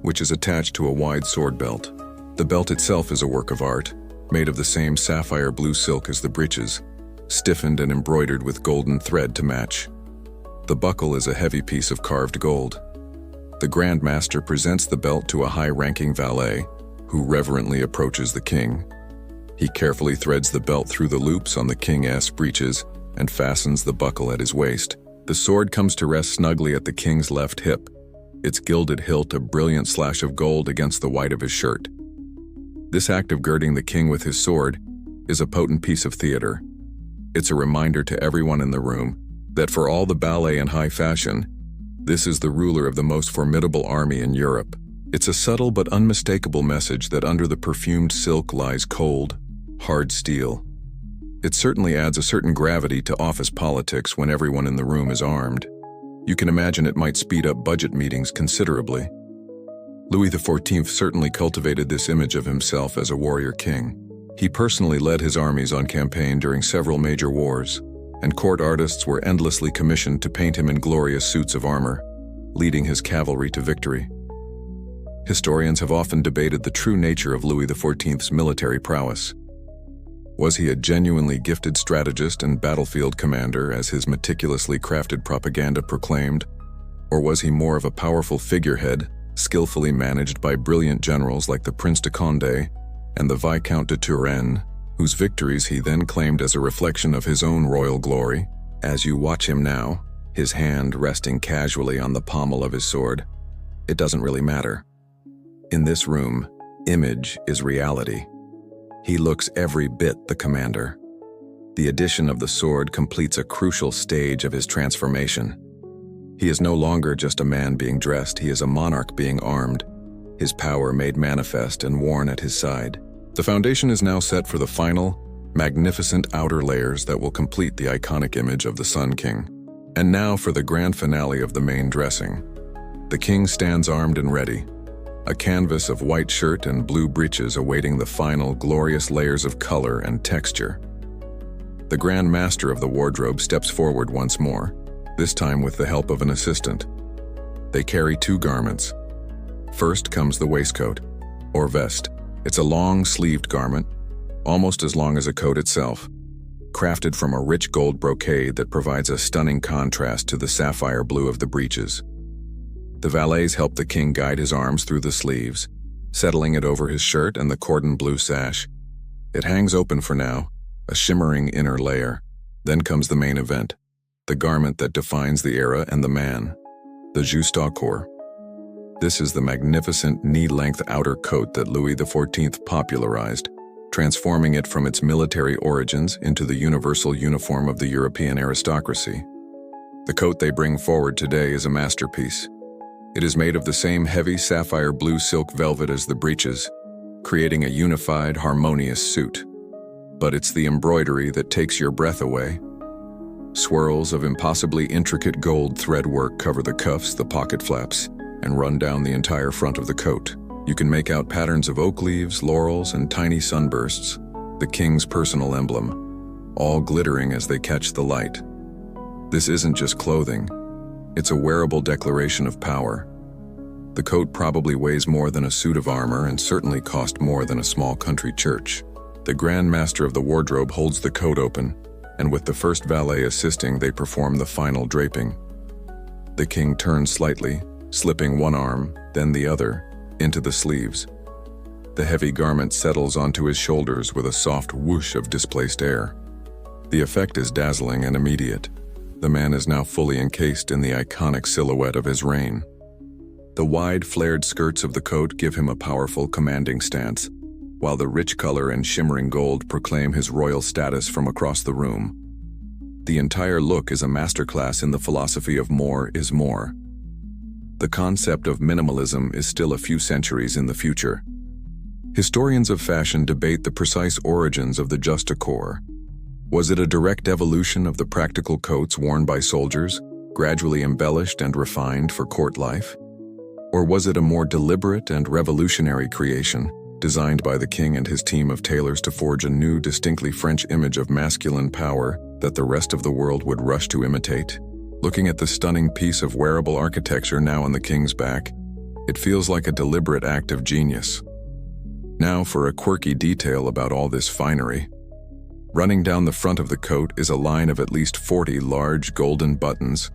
which is attached to a wide sword belt. The belt itself is a work of art, made of the same sapphire blue silk as the breeches, stiffened and embroidered with golden thread to match. The buckle is a heavy piece of carved gold. The Grand Master presents the belt to a high-ranking valet, who reverently approaches the king. He carefully threads the belt through the loops on the king's breeches and fastens the buckle at his waist. The sword comes to rest snugly at the king's left hip, its gilded hilt a brilliant slash of gold against the white of his shirt. This act of girding the king with his sword is a potent piece of theater. It's a reminder to everyone in the room that for all the ballet and high fashion, this is the ruler of the most formidable army in Europe. It's a subtle but unmistakable message that under the perfumed silk lies cold, hard steel. It certainly adds a certain gravity to office politics when everyone in the room is armed. You can imagine it might speed up budget meetings considerably. Louis XIV certainly cultivated this image of himself as a warrior king. He personally led his armies on campaign during several major wars, and court artists were endlessly commissioned to paint him in glorious suits of armor, leading his cavalry to victory. Historians have often debated the true nature of Louis XIV's military prowess. Was he a genuinely gifted strategist and battlefield commander, as his meticulously crafted propaganda proclaimed, or was he more of a powerful figurehead, skillfully managed by brilliant generals like the Prince de Condé and the Viscount de Turenne, whose victories he then claimed as a reflection of his own royal glory? As you watch him now, his hand resting casually on the pommel of his sword, it doesn't really matter. In this room, image is reality. He looks every bit the commander. The addition of the sword completes a crucial stage of his transformation. He is no longer just a man being dressed, he is a monarch being armed, his power made manifest and worn at his side. The foundation is now set for the final, magnificent outer layers that will complete the iconic image of the Sun King. And now for the grand finale of the main dressing. The king stands armed and ready, a canvas of white shirt and blue breeches awaiting the final glorious layers of color and texture. The Grand Master of the Wardrobe steps forward once more, this time with the help of an assistant. They carry two garments. First comes the waistcoat, or vest. It's a long-sleeved garment, almost as long as a coat itself, crafted from a rich gold brocade that provides a stunning contrast to the sapphire blue of the breeches. The valets help the king guide his arms through the sleeves, settling it over his shirt and the cordon bleu sash. It hangs open for now, a shimmering inner layer. Then comes the main event, the garment that defines the era and the man, the juste au corps. This is the magnificent knee-length outer coat that Louis XIV popularized, transforming it from its military origins into the universal uniform of the European aristocracy. The coat they bring forward today is a masterpiece. It is made of the same heavy sapphire blue silk velvet as the breeches, creating a unified, harmonious suit. But it's the embroidery that takes your breath away. Swirls of impossibly intricate gold thread work cover the cuffs, the pocket flaps, and run down the entire front of the coat. You can make out patterns of oak leaves, laurels, and tiny sunbursts, the king's personal emblem, all glittering as they catch the light. This isn't just clothing. It's a wearable declaration of power. The coat probably weighs more than a suit of armor and certainly cost more than a small country church. The Grand Master of the Wardrobe holds the coat open, and with the first valet assisting, they perform the final draping. The king turns slightly, slipping one arm, then the other, into the sleeves. The heavy garment settles onto his shoulders with a soft whoosh of displaced air. The effect is dazzling and immediate. The man is now fully encased in the iconic silhouette of his reign. The wide, flared skirts of the coat give him a powerful, commanding stance, while the rich color and shimmering gold proclaim his royal status from across the room. The entire look is a masterclass in the philosophy of more is more. The concept of minimalism is still a few centuries in the future. Historians of fashion debate the precise origins of the juste corps. Was it a direct evolution of the practical coats worn by soldiers, gradually embellished and refined for court life? Or was it a more deliberate and revolutionary creation, designed by the king and his team of tailors to forge a new, distinctly French image of masculine power that the rest of the world would rush to imitate? Looking at the stunning piece of wearable architecture now on the king's back, it feels like a deliberate act of genius. Now for a quirky detail about all this finery. Running down the front of the coat is a line of at least 40 large golden buttons,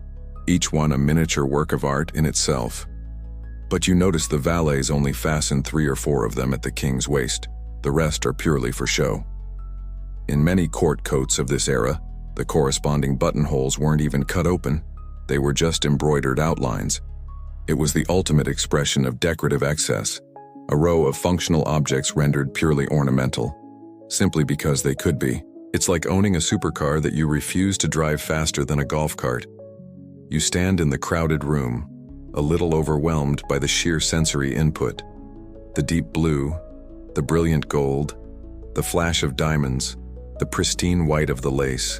each one a miniature work of art in itself. But you notice the valets only fasten 3 or 4 of them at the king's waist. The rest are purely for show. In many court coats of this era, the corresponding buttonholes weren't even cut open. They were just embroidered outlines. It was the ultimate expression of decorative excess, a row of functional objects rendered purely ornamental, simply because they could be. It's like owning a supercar that you refuse to drive faster than a golf cart. You stand in the crowded room, a little overwhelmed by the sheer sensory input. The deep blue, the brilliant gold, the flash of diamonds, the pristine white of the lace.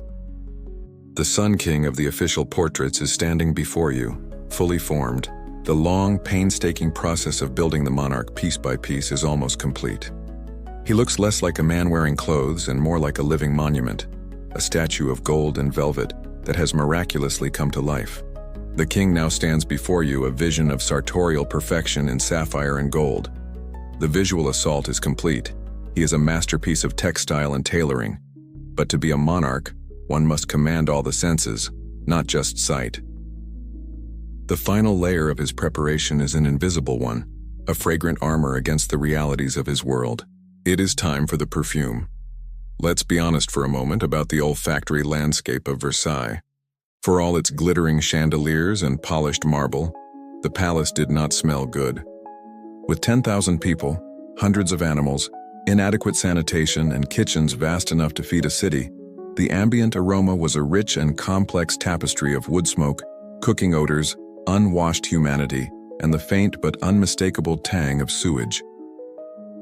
The Sun King of the official portraits is standing before you, fully formed. The long, painstaking process of building the monarch piece by piece is almost complete. He looks less like a man wearing clothes and more like a living monument, a statue of gold and velvet that has miraculously come to life. The king now stands before you, a vision of sartorial perfection in sapphire and gold. The visual assault is complete. He is a masterpiece of textile and tailoring. But to be a monarch, one must command all the senses, not just sight. The final layer of his preparation is an invisible one, a fragrant armor against the realities of his world. It is time for the perfume. Let's be honest for a moment about the olfactory landscape of Versailles. For all its glittering chandeliers and polished marble, the palace did not smell good. With 10,000 people, hundreds of animals, inadequate sanitation, and kitchens vast enough to feed a city, the ambient aroma was a rich and complex tapestry of wood smoke, cooking odors, unwashed humanity, and the faint but unmistakable tang of sewage.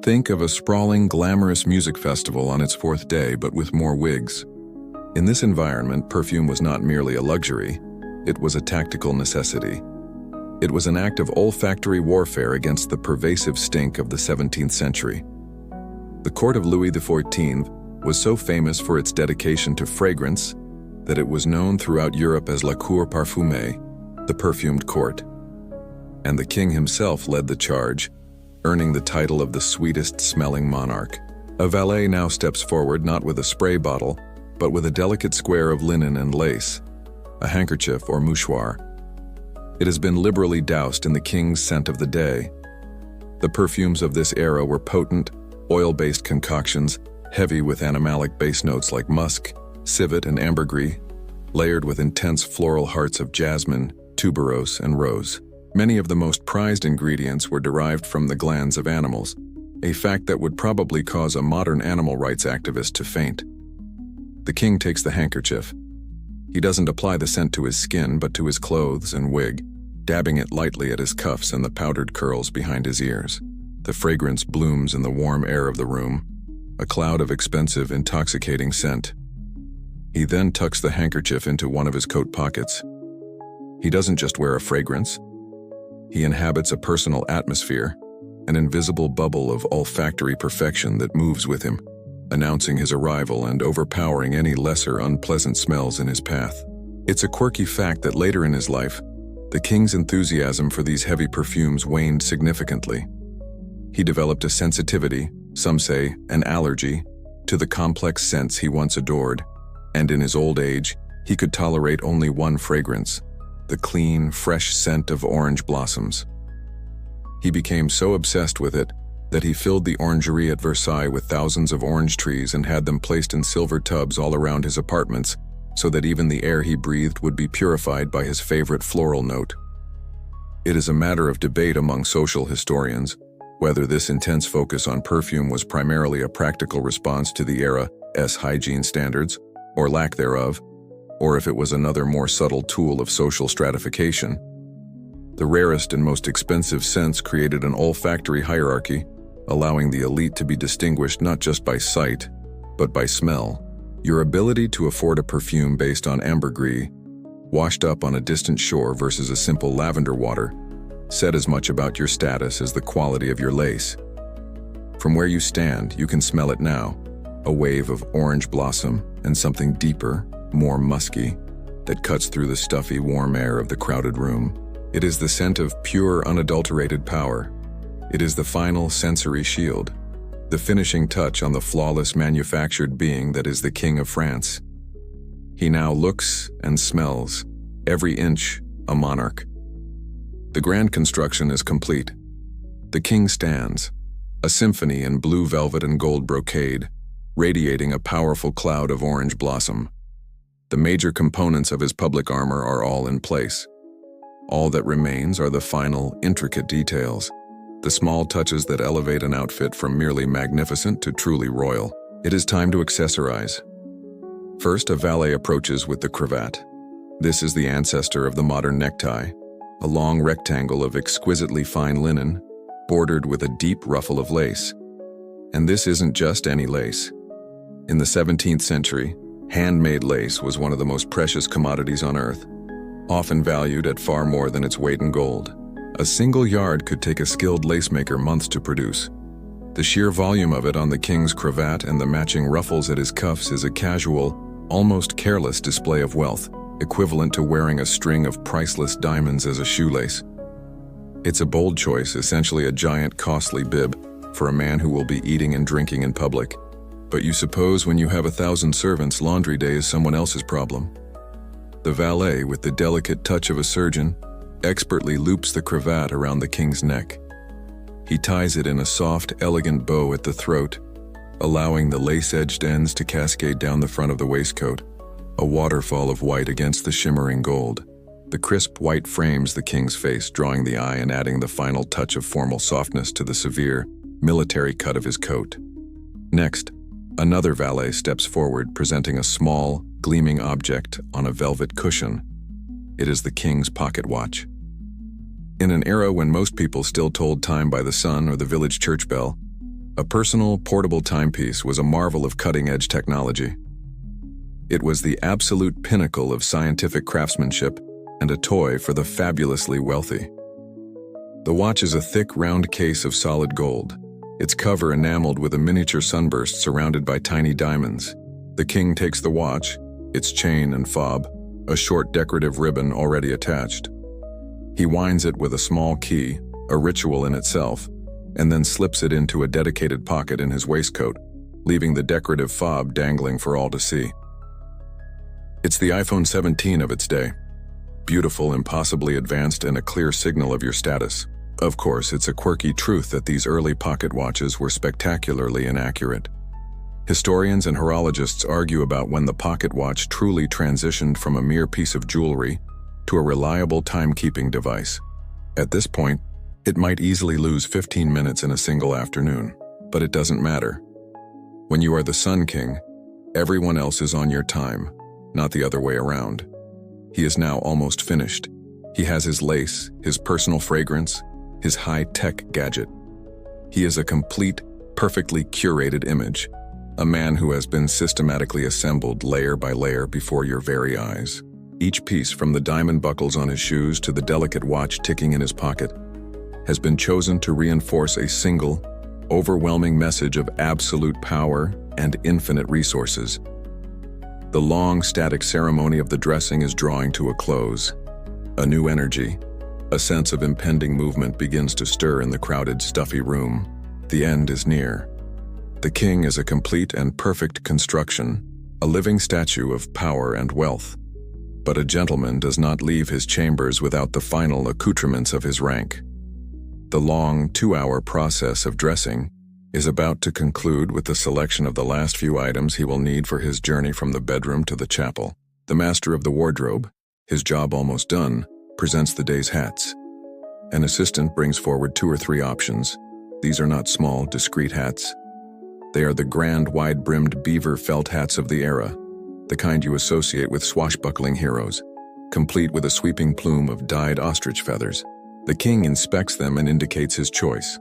Think of a sprawling, glamorous music festival on its 4th day, but with more wigs. In this environment, perfume was not merely a luxury, it was a tactical necessity. It was an act of olfactory warfare against the pervasive stink of the 17th century. The court of Louis XIV was so famous for its dedication to fragrance that it was known throughout Europe as La Cour Parfumée, the perfumed court. And the king himself led the charge, earning the title of the sweetest-smelling monarch. A valet now steps forward not with a spray bottle, but with a delicate square of linen and lace, a handkerchief or mouchoir. It has been liberally doused in the king's scent of the day. The perfumes of this era were potent, oil-based concoctions, heavy with animalic base notes like musk, civet, and ambergris, layered with intense floral hearts of jasmine, tuberose, and rose. Many of the most prized ingredients were derived from the glands of animals, a fact that would probably cause a modern animal rights activist to faint. The king takes the handkerchief. He doesn't apply the scent to his skin, but to his clothes and wig, dabbing it lightly at his cuffs and the powdered curls behind his ears. The fragrance blooms in the warm air of the room, a cloud of expensive, intoxicating scent. He then tucks the handkerchief into one of his coat pockets. He doesn't just wear a fragrance. He inhabits a personal atmosphere, an invisible bubble of olfactory perfection that moves with him, announcing his arrival and overpowering any lesser unpleasant smells in his path. It's a quirky fact that later in his life, the king's enthusiasm for these heavy perfumes waned significantly. He developed a sensitivity, some say an allergy, to the complex scents he once adored, and in his old age, he could tolerate only one fragrance, the clean, fresh scent of orange blossoms. He became so obsessed with it that he filled the orangery at Versailles with thousands of orange trees and had them placed in silver tubs all around his apartments so that even the air he breathed would be purified by his favorite floral note. It is a matter of debate among social historians whether this intense focus on perfume was primarily a practical response to the era's hygiene standards, or lack thereof, or if it was another more subtle tool of social stratification. The rarest and most expensive scents created an olfactory hierarchy, allowing the elite to be distinguished not just by sight, but by smell. Your ability to afford a perfume based on ambergris, washed up on a distant shore versus a simple lavender water, said as much about your status as the quality of your lace. From where you stand, you can smell it now, a wave of orange blossom and something deeper, more musky, that cuts through the stuffy, warm air of the crowded room. It is the scent of pure, unadulterated power. It is the final sensory shield, the finishing touch on the flawless manufactured being that is the King of France. He now looks and smells, every inch a monarch. The grand construction is complete. The king stands, a symphony in blue velvet and gold brocade, radiating a powerful cloud of orange blossom. The major components of his public armor are all in place. All that remains are the final, intricate details, the small touches that elevate an outfit from merely magnificent to truly royal. It is time to accessorize. First, a valet approaches with the cravat. This is the ancestor of the modern necktie, a long rectangle of exquisitely fine linen, bordered with a deep ruffle of lace. And this isn't just any lace. In the 17th century, handmade lace was one of the most precious commodities on earth, often valued at far more than its weight in gold. A single yard could take a skilled lacemaker months to produce. The sheer volume of it on the king's cravat and the matching ruffles at his cuffs is a casual, almost careless display of wealth, equivalent to wearing a string of priceless diamonds as a shoelace. It's a bold choice, essentially a giant, costly bib for a man who will be eating and drinking in public. But you suppose when you have 1,000 servants, laundry day is someone else's problem. The valet, with the delicate touch of a surgeon, expertly loops the cravat around the king's neck. He ties it in a soft, elegant bow at the throat, allowing the lace-edged ends to cascade down the front of the waistcoat, a waterfall of white against the shimmering gold. The crisp white frames the king's face, drawing the eye and adding the final touch of formal softness to the severe, military cut of his coat. Next, another valet steps forward, presenting a small, gleaming object on a velvet cushion. It is the king's pocket watch. In an era when most people still told time by the sun or the village church bell, a personal, portable timepiece was a marvel of cutting-edge technology. It was the absolute pinnacle of scientific craftsmanship and a toy for the fabulously wealthy. The watch is a thick, round case of solid gold, its cover enameled with a miniature sunburst surrounded by tiny diamonds. The king takes the watch, its chain and fob, a short decorative ribbon already attached. He winds it with a small key, a ritual in itself, and then slips it into a dedicated pocket in his waistcoat, leaving the decorative fob dangling for all to see. It's the iPhone 17 of its day. Beautiful, impossibly advanced, and a clear signal of your status. Of course, it's a quirky truth that these early pocket watches were spectacularly inaccurate. Historians and horologists argue about when the pocket watch truly transitioned from a mere piece of jewelry to a reliable timekeeping device. At this point, it might easily lose 15 minutes in a single afternoon, but it doesn't matter. When you are the Sun King, everyone else is on your time, not the other way around. He is now almost finished. He has his lace, his personal fragrance, his high-tech gadget. He is a complete, perfectly curated image, a man who has been systematically assembled layer by layer before your very eyes. Each piece, from the diamond buckles on his shoes to the delicate watch ticking in his pocket, has been chosen to reinforce a single, overwhelming message of absolute power and infinite resources. The long, static ceremony of the dressing is drawing to a close. A new energy, a sense of impending movement begins to stir in the crowded, stuffy room. The end is near. The king is a complete and perfect construction, a living statue of power and wealth. But a gentleman does not leave his chambers without the final accoutrements of his rank. The long 2-hour process of dressing is about to conclude with the selection of the last few items he will need for his journey from the bedroom to the chapel. The master of the wardrobe, his job almost done, presents the day's hats. An assistant brings forward 2 or 3 options. These are not small, discreet hats. They are the grand, wide-brimmed beaver felt hats of the era, the kind you associate with swashbuckling heroes, complete with a sweeping plume of dyed ostrich feathers. The king inspects them and indicates his choice.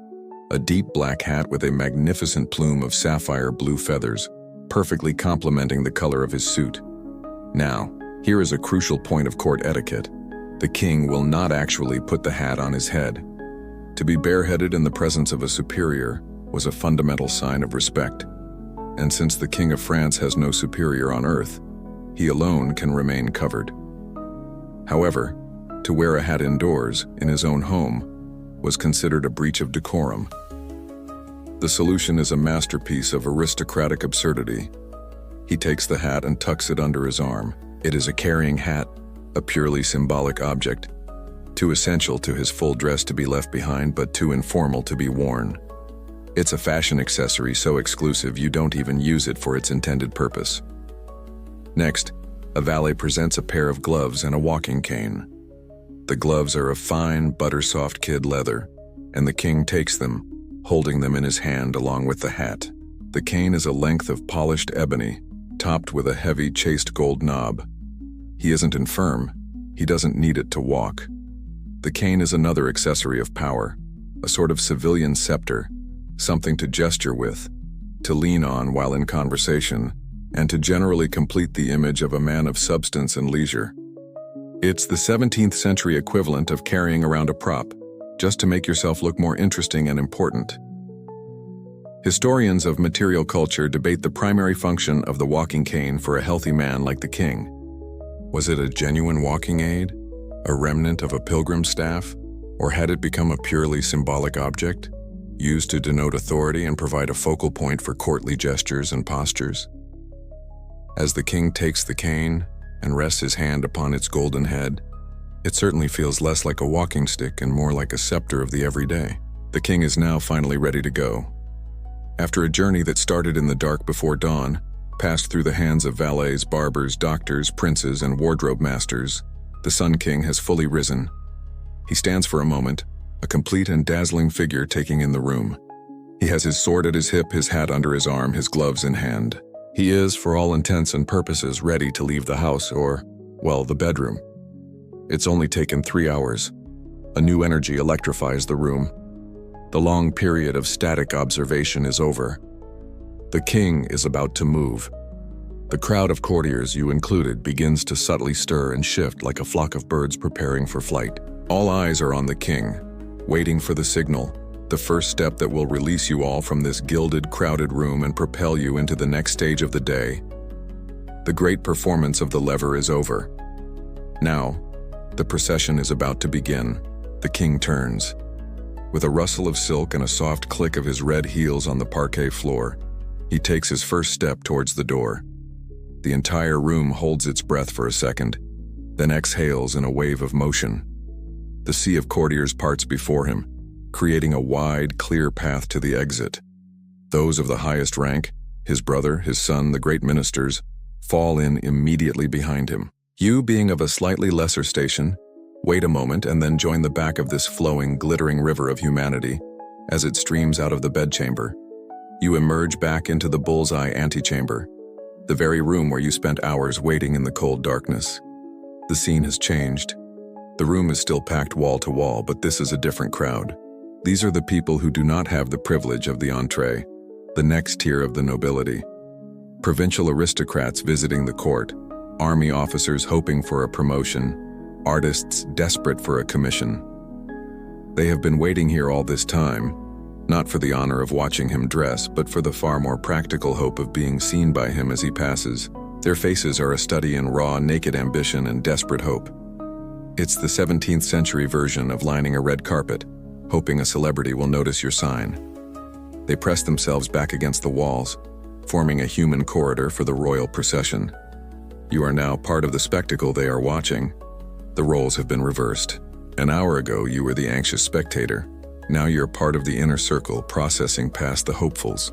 A deep black hat with a magnificent plume of sapphire blue feathers, perfectly complementing the color of his suit. Now, here is a crucial point of court etiquette. The king will not actually put the hat on his head. To be bareheaded in the presence of a superior was a fundamental sign of respect. And since the King of France has no superior on earth, he alone can remain covered. However, to wear a hat indoors, in his own home, was considered a breach of decorum. The solution is a masterpiece of aristocratic absurdity. He takes the hat and tucks it under his arm. It is a carrying hat, a purely symbolic object, too essential to his full dress to be left behind, but too informal to be worn. It's a fashion accessory so exclusive you don't even use it for its intended purpose. Next, a valet presents a pair of gloves and a walking cane. The gloves are of fine, butter-soft kid leather, and the king takes them, holding them in his hand along with the hat. The cane is a length of polished ebony, topped with a heavy chased gold knob. He isn't infirm. He doesn't need it to walk. The cane is another accessory of power, a sort of civilian scepter, something to gesture with, to lean on while in conversation, and to generally complete the image of a man of substance and leisure. It's the 17th century equivalent of carrying around a prop, just to make yourself look more interesting and important. Historians of material culture debate the primary function of the walking cane for a healthy man like the king. Was it a genuine walking aid, a remnant of a pilgrim's staff, or had it become a purely symbolic object, used to denote authority and provide a focal point for courtly gestures and postures? As the king takes the cane and rests his hand upon its golden head, it certainly feels less like a walking stick and more like a scepter of the everyday. The king is now finally ready to go. After a journey that started in the dark before dawn, passed through the hands of valets, barbers, doctors, princes, and wardrobe masters, the Sun King has fully risen. He stands for a moment, a complete and dazzling figure taking in the room. He has his sword at his hip, his hat under his arm, his gloves in hand. He is, for all intents and purposes, ready to leave the house or, well, the bedroom. It's only taken 3 hours. A new energy electrifies the room. The long period of static observation is over. The king is about to move. The crowd of courtiers, you included, begins to subtly stir and shift like a flock of birds preparing for flight. All eyes are on the king, waiting for the signal, the first step that will release you all from this gilded, crowded room and propel you into the next stage of the day. The great performance of the lever is over. Now, the procession is about to begin. The king turns. With a rustle of silk and a soft click of his red heels on the parquet floor, he takes his first step towards the door. The entire room holds its breath for a second, then exhales in a wave of motion. The sea of courtiers parts before him, creating a wide, clear path to the exit. Those of the highest rank, his brother, his son, the great ministers, fall in immediately behind him. You, being of a slightly lesser station, wait a moment and then join the back of this flowing, glittering river of humanity as it streams out of the bedchamber. You emerge back into the bullseye antechamber, the very room where you spent hours waiting in the cold darkness. The scene has changed. The room is still packed wall to wall, but this is a different crowd. These are the people who do not have the privilege of the entree, the next tier of the nobility. Provincial aristocrats visiting the court, army officers hoping for a promotion, artists desperate for a commission. They have been waiting here all this time, not for the honor of watching him dress, but for the far more practical hope of being seen by him as he passes. Their faces are a study in raw, naked ambition and desperate hope. It's the 17th century version of lining a red carpet, hoping a celebrity will notice your sign. They press themselves back against the walls, forming a human corridor for the royal procession. You are now part of the spectacle they are watching. The roles have been reversed. An hour ago, you were the anxious spectator. Now you're part of the inner circle, processing past the hopefuls.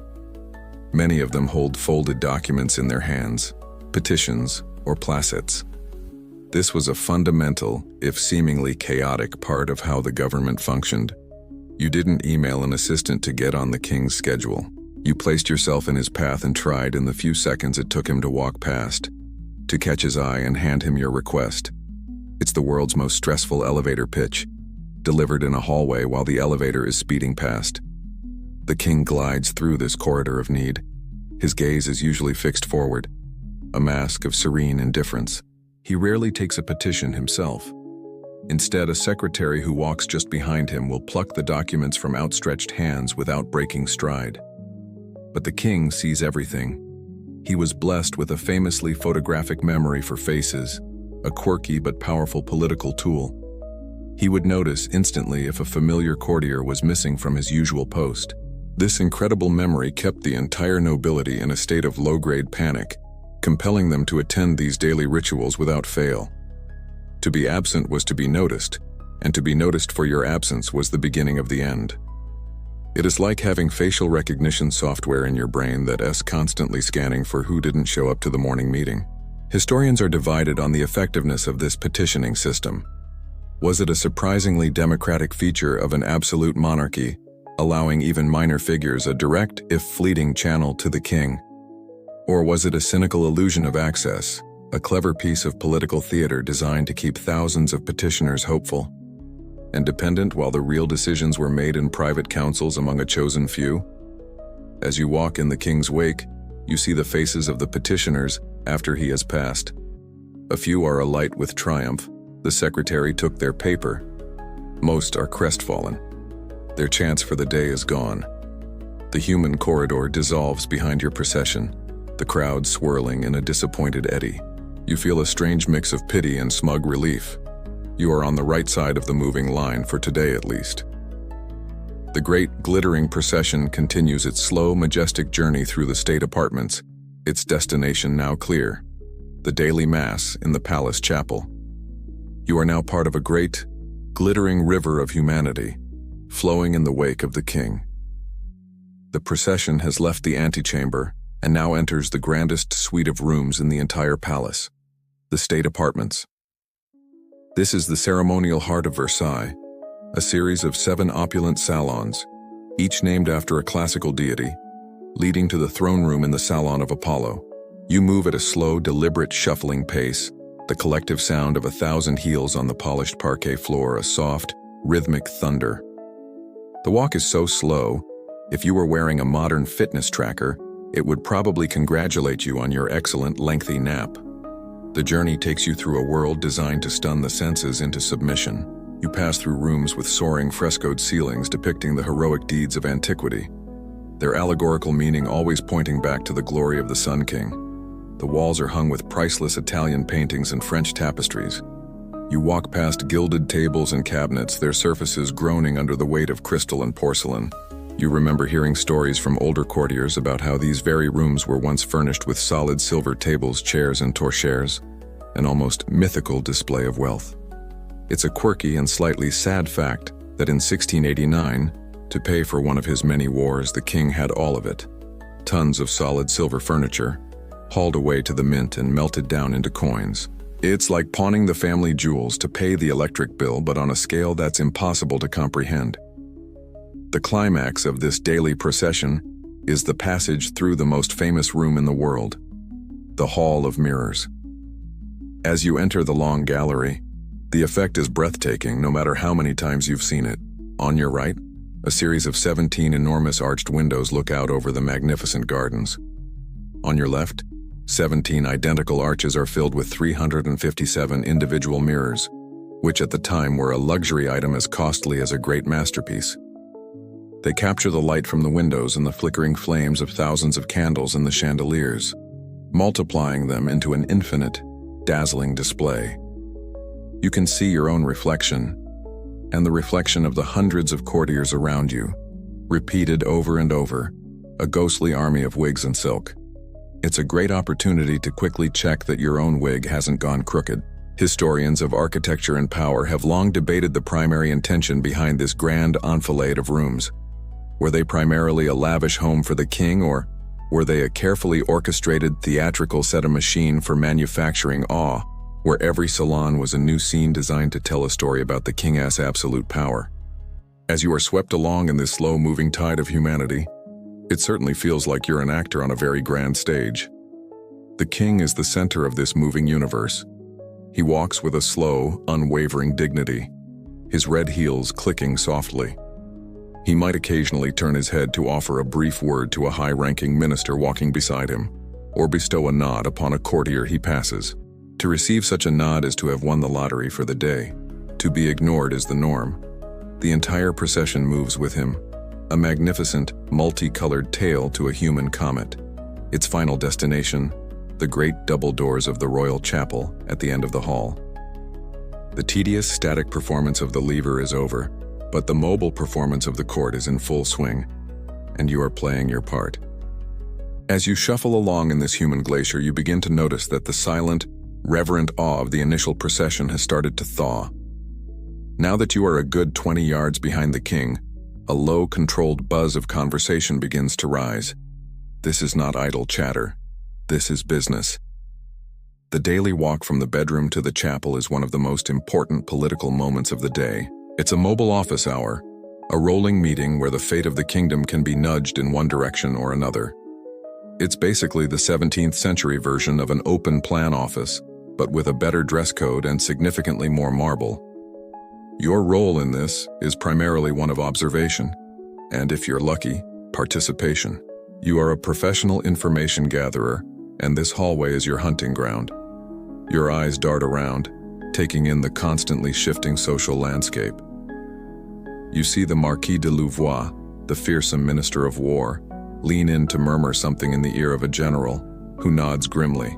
Many of them hold folded documents in their hands, petitions or placets. This was a fundamental, if seemingly chaotic, part of how the government functioned. You didn't email an assistant to get on the king's schedule. You placed yourself in his path and tried, in the few seconds it took him to walk past, to catch his eye and hand him your request. It's the world's most stressful elevator pitch, delivered in a hallway while the elevator is speeding past. The king glides through this corridor of need. His gaze is usually fixed forward, a mask of serene indifference. He rarely takes a petition himself. Instead, a secretary who walks just behind him will pluck the documents from outstretched hands without breaking stride. But the king sees everything. He was blessed with a famously photographic memory for faces, a quirky but powerful political tool. He would notice instantly if a familiar courtier was missing from his usual post. This incredible memory kept the entire nobility in a state of low-grade panic, compelling them to attend these daily rituals without fail. To be absent was to be noticed, and to be noticed for your absence was the beginning of the end. It is like having facial recognition software in your brain that is constantly scanning for who didn't show up to the morning meeting. Historians are divided on the effectiveness of this petitioning system. Was it a surprisingly democratic feature of an absolute monarchy, allowing even minor figures a direct, if fleeting, channel to the king? Or was it a cynical illusion of access, a clever piece of political theater designed to keep thousands of petitioners hopeful and dependent while the real decisions were made in private councils among a chosen few? As you walk in the king's wake, you see the faces of the petitioners after he has passed. A few are alight with triumph. The secretary took their paper. Most are crestfallen. Their chance for the day is gone. The human corridor dissolves behind your procession, the crowd swirling in a disappointed eddy. You feel a strange mix of pity and smug relief. You are on the right side of the moving line, for today at least. The great glittering procession continues its slow, majestic journey through the state apartments, its destination now clear, the daily mass in the palace chapel. You are now part of a great, glittering river of humanity, flowing in the wake of the king. The procession has left the antechamber and now enters the grandest suite of rooms in the entire palace, the state apartments. This is the ceremonial heart of Versailles, a series of 7 opulent salons, each named after a classical deity, leading to the throne room in the Salon of Apollo. You move at a slow, deliberate, shuffling pace, the collective sound of 1,000 heels on the polished parquet floor, a soft, rhythmic thunder. The walk is so slow, if you were wearing a modern fitness tracker, it would probably congratulate you on your excellent lengthy nap. The journey takes you through a world designed to stun the senses into submission. You pass through rooms with soaring frescoed ceilings depicting the heroic deeds of antiquity, their allegorical meaning always pointing back to the glory of the Sun King. The walls are hung with priceless Italian paintings and French tapestries. You walk past gilded tables and cabinets, their surfaces groaning under the weight of crystal and porcelain. You remember hearing stories from older courtiers about how these very rooms were once furnished with solid silver tables, chairs, and torchères, an almost mythical display of wealth. It's a quirky and slightly sad fact that in 1689, to pay for one of his many wars, the king had all of it. Tons of solid silver furniture, hauled away to the mint and melted down into coins. It's like pawning the family jewels to pay the electric bill, but on a scale that's impossible to comprehend. The climax of this daily procession is the passage through the most famous room in the world, the Hall of Mirrors. As you enter the long gallery, the effect is breathtaking no matter how many times you've seen it. On your right, a series of 17 enormous arched windows look out over the magnificent gardens. On your left, 17 identical arches are filled with 357 individual mirrors, which at the time were a luxury item as costly as a great masterpiece. They capture the light from the windows and the flickering flames of thousands of candles in the chandeliers, multiplying them into an infinite, dazzling display. You can see your own reflection, and the reflection of the hundreds of courtiers around you, repeated over and over, a ghostly army of wigs and silk. It's a great opportunity to quickly check that your own wig hasn't gone crooked. Historians of architecture and power have long debated the primary intention behind this grand enfilade of rooms. Were they primarily a lavish home for the king, or were they a carefully orchestrated theatrical set of machine for manufacturing awe, where every salon was a new scene designed to tell a story about the king's absolute power? As you are swept along in this slow-moving tide of humanity, it certainly feels like you're an actor on a very grand stage. The king is the center of this moving universe. He walks with a slow, unwavering dignity, his red heels clicking softly. He might occasionally turn his head to offer a brief word to a high-ranking minister walking beside him, or bestow a nod upon a courtier he passes. To receive such a nod is to have won the lottery for the day. To be ignored is the norm. The entire procession moves with him, a magnificent, multicolored tail to a human comet. Its final destination, the great double doors of the royal chapel at the end of the hall. The tedious, static performance of the lever is over, but the mobile performance of the court is in full swing, and you are playing your part. As you shuffle along in this human glacier, you begin to notice that the silent, reverent awe of the initial procession has started to thaw. Now that you are a good 20 yards behind the king, a low, controlled buzz of conversation begins to rise. This is not idle chatter. This is business. The daily walk from the bedroom to the chapel is one of the most important political moments of the day. It's a mobile office hour, a rolling meeting where the fate of the kingdom can be nudged in one direction or another. It's basically the 17th century version of an open plan office, but with a better dress code and significantly more marble. Your role in this is primarily one of observation, and if you're lucky, participation. You are a professional information gatherer, and this hallway is your hunting ground. Your eyes dart around, taking in the constantly shifting social landscape. You see the Marquis de Louvois, the fearsome Minister of War, lean in to murmur something in the ear of a general, who nods grimly.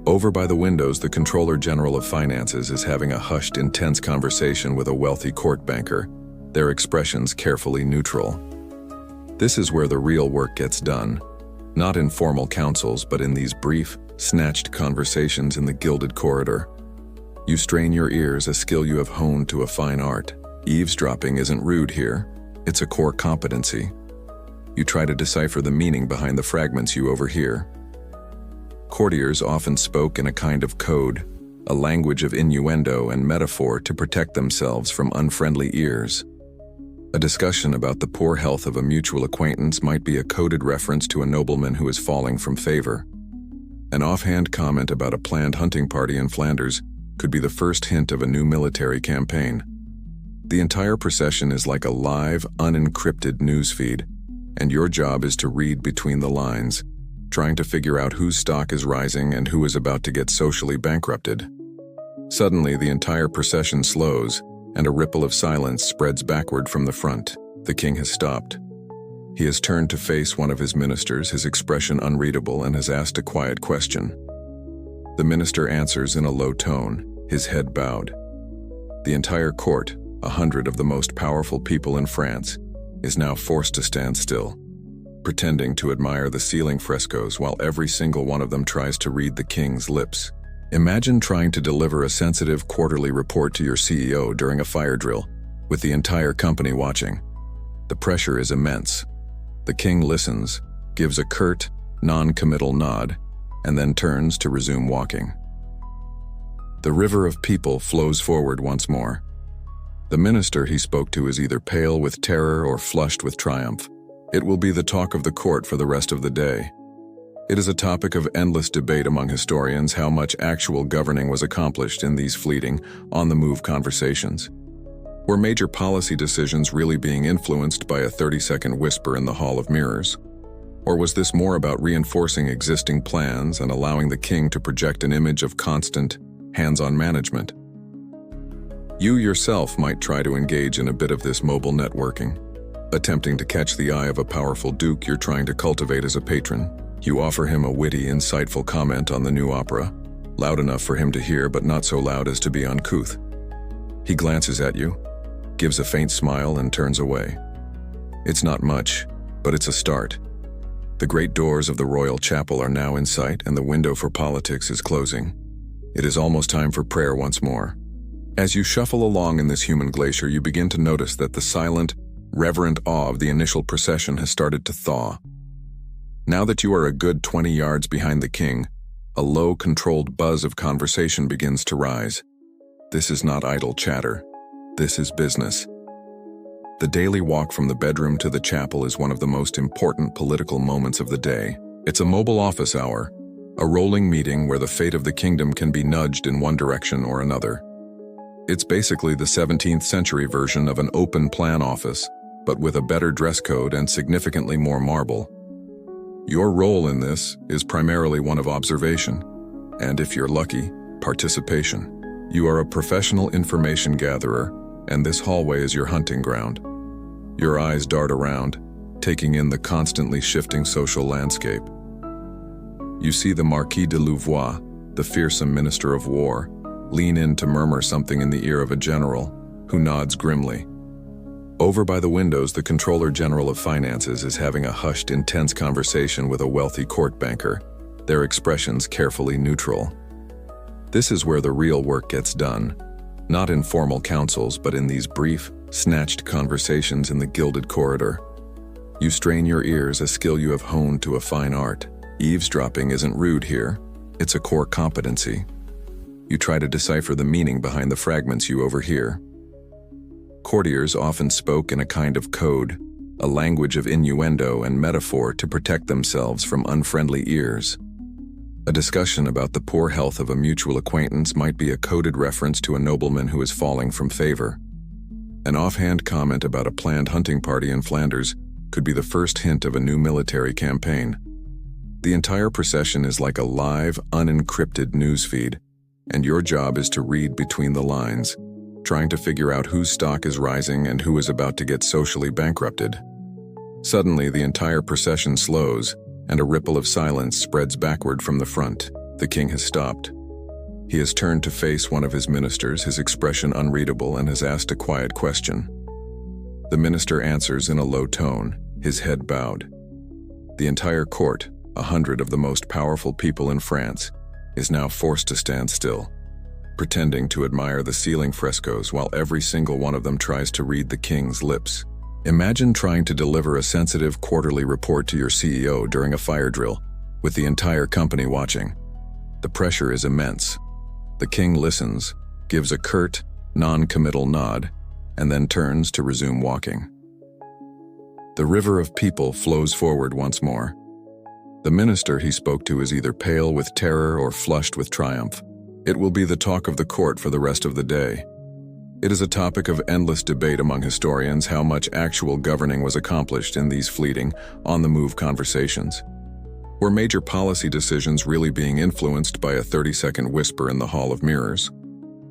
Over by the windows, the Controller General of Finances is having a hushed, intense conversation with a wealthy court banker, their expressions carefully neutral. This is where the real work gets done, not in formal councils, but in these brief, snatched conversations in the gilded corridor. You strain your ears, a skill you have honed to a fine art. Eavesdropping isn't rude here, it's a core competency. You try to decipher the meaning behind the fragments you overhear. Courtiers often spoke in a kind of code, a language of innuendo and metaphor to protect themselves from unfriendly ears. A discussion about the poor health of a mutual acquaintance might be a coded reference to a nobleman who is falling from favor. An offhand comment about a planned hunting party in Flanders could be the first hint of a new military campaign. The entire procession is like a live, unencrypted newsfeed, and your job is to read between the lines, trying to figure out whose stock is rising and who is about to get socially bankrupted. Suddenly, the entire procession slows, and a ripple of silence spreads backward from the front. The king has stopped. He has turned to face one of his ministers, his expression unreadable, and has asked a quiet question. The minister answers in a low tone, his head bowed. The entire court, 100 of the most powerful people in France, is now forced to stand still, pretending to admire the ceiling frescoes while every single one of them tries to read the king's lips. Imagine trying to deliver a sensitive quarterly report to your CEO during a fire drill, with the entire company watching. The pressure is immense. The king listens, gives a curt, non-committal nod, and then turns to resume walking. The river of people flows forward once more. The minister he spoke to is either pale with terror or flushed with triumph. It will be the talk of the court for the rest of the day. It is a topic of endless debate among historians how much actual governing was accomplished in these fleeting, on-the-move conversations. Were major policy decisions really being influenced by a 30-second whisper in the Hall of Mirrors? Or was this more about reinforcing existing plans and allowing the king to project an image of constant, hands-on management? You yourself might try to engage in a bit of this mobile networking, attempting to catch the eye of a powerful duke you're trying to cultivate as a patron. You offer him a witty, insightful comment on the new opera, loud enough for him to hear but not so loud as to be uncouth. He glances at you, gives a faint smile, and turns away. It's not much, but it's a start. The great doors of the royal chapel are now in sight, and the window for politics is closing. It is almost time for prayer once more. As you shuffle along in this human glacier, you begin to notice that the silent, reverent awe of the initial procession has started to thaw. Now that you are a good 20 yards behind the king, a low, controlled buzz of conversation begins to rise. This is not idle chatter. This is business. The daily walk from the bedroom to the chapel is one of the most important political moments of the day. It's a mobile office hour, a rolling meeting where the fate of the kingdom can be nudged in one direction or another. It's basically the 17th century version of an open plan office, but with a better dress code and significantly more marble. Your role in this is primarily one of observation, and if you're lucky, participation. You are a professional information gatherer, and this hallway is your hunting ground. Your eyes dart around, taking in the constantly shifting social landscape. You see the Marquis de Louvois, the fearsome Minister of War, lean in to murmur something in the ear of a general, who nods grimly. Over by the windows, the Controller General of Finances is having a hushed, intense conversation with a wealthy court banker, their expressions carefully neutral. This is where the real work gets done, not in formal councils, but in these brief, snatched conversations in the gilded corridor. You strain your ears, a skill you have honed to a fine art. Eavesdropping isn't rude here, it's a core competency. You try to decipher the meaning behind the fragments you overhear. Courtiers often spoke in a kind of code, a language of innuendo and metaphor to protect themselves from unfriendly ears. A discussion about the poor health of a mutual acquaintance might be a coded reference to a nobleman who is falling from favor. An offhand comment about a planned hunting party in Flanders could be the first hint of a new military campaign. The entire procession is like a live, unencrypted newsfeed, and your job is to read between the lines, trying to figure out whose stock is rising and who is about to get socially bankrupted. Suddenly, the entire procession slows, and a ripple of silence spreads backward from the front. The king has stopped. He has turned to face one of his ministers, his expression unreadable, and has asked a quiet question. The minister answers in a low tone, his head bowed. The entire court, 100 of the most powerful people in France, is now forced to stand still, pretending to admire the ceiling frescoes while every single one of them tries to read the king's lips. Imagine trying to deliver a sensitive quarterly report to your CEO during a fire drill, with the entire company watching. The pressure is immense. The king listens, gives a curt, non-committal nod, and then turns to resume walking. The river of people flows forward once more. The minister he spoke to is either pale with terror or flushed with triumph. It will be the talk of the court for the rest of the day. It is a topic of endless debate among historians how much actual governing was accomplished in these fleeting, on-the-move conversations. Were major policy decisions really being influenced by a 30-second whisper in the Hall of Mirrors?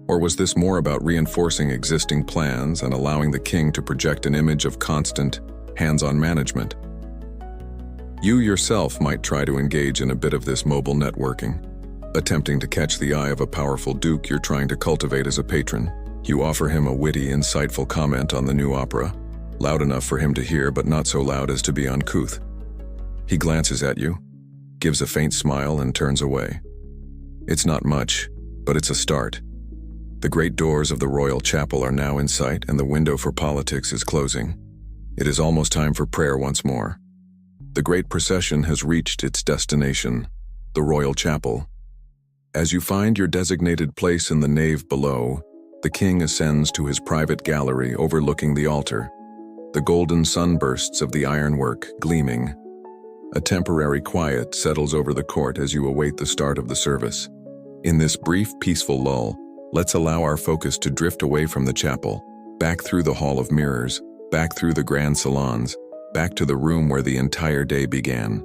Or was this more about reinforcing existing plans and allowing the king to project an image of constant, hands-on management? You yourself might try to engage in a bit of this mobile networking, attempting to catch the eye of a powerful duke you're trying to cultivate as a patron. You offer him a witty, insightful comment on the new opera, loud enough for him to hear but not so loud as to be uncouth. He glances at you, gives a faint smile, and turns away. It's not much, but it's a start. The great doors of the royal chapel are now in sight, and the window for politics is closing. It is almost time for prayer once more. The great procession has reached its destination, the royal chapel. As you find your designated place in the nave below, the king ascends to his private gallery overlooking the altar, the golden sunbursts of the ironwork gleaming. A temporary quiet settles over the court as you await the start of the service. In this brief, peaceful lull, let's allow our focus to drift away from the chapel, back through the Hall of Mirrors, back through the grand salons, back to the room where the entire day began,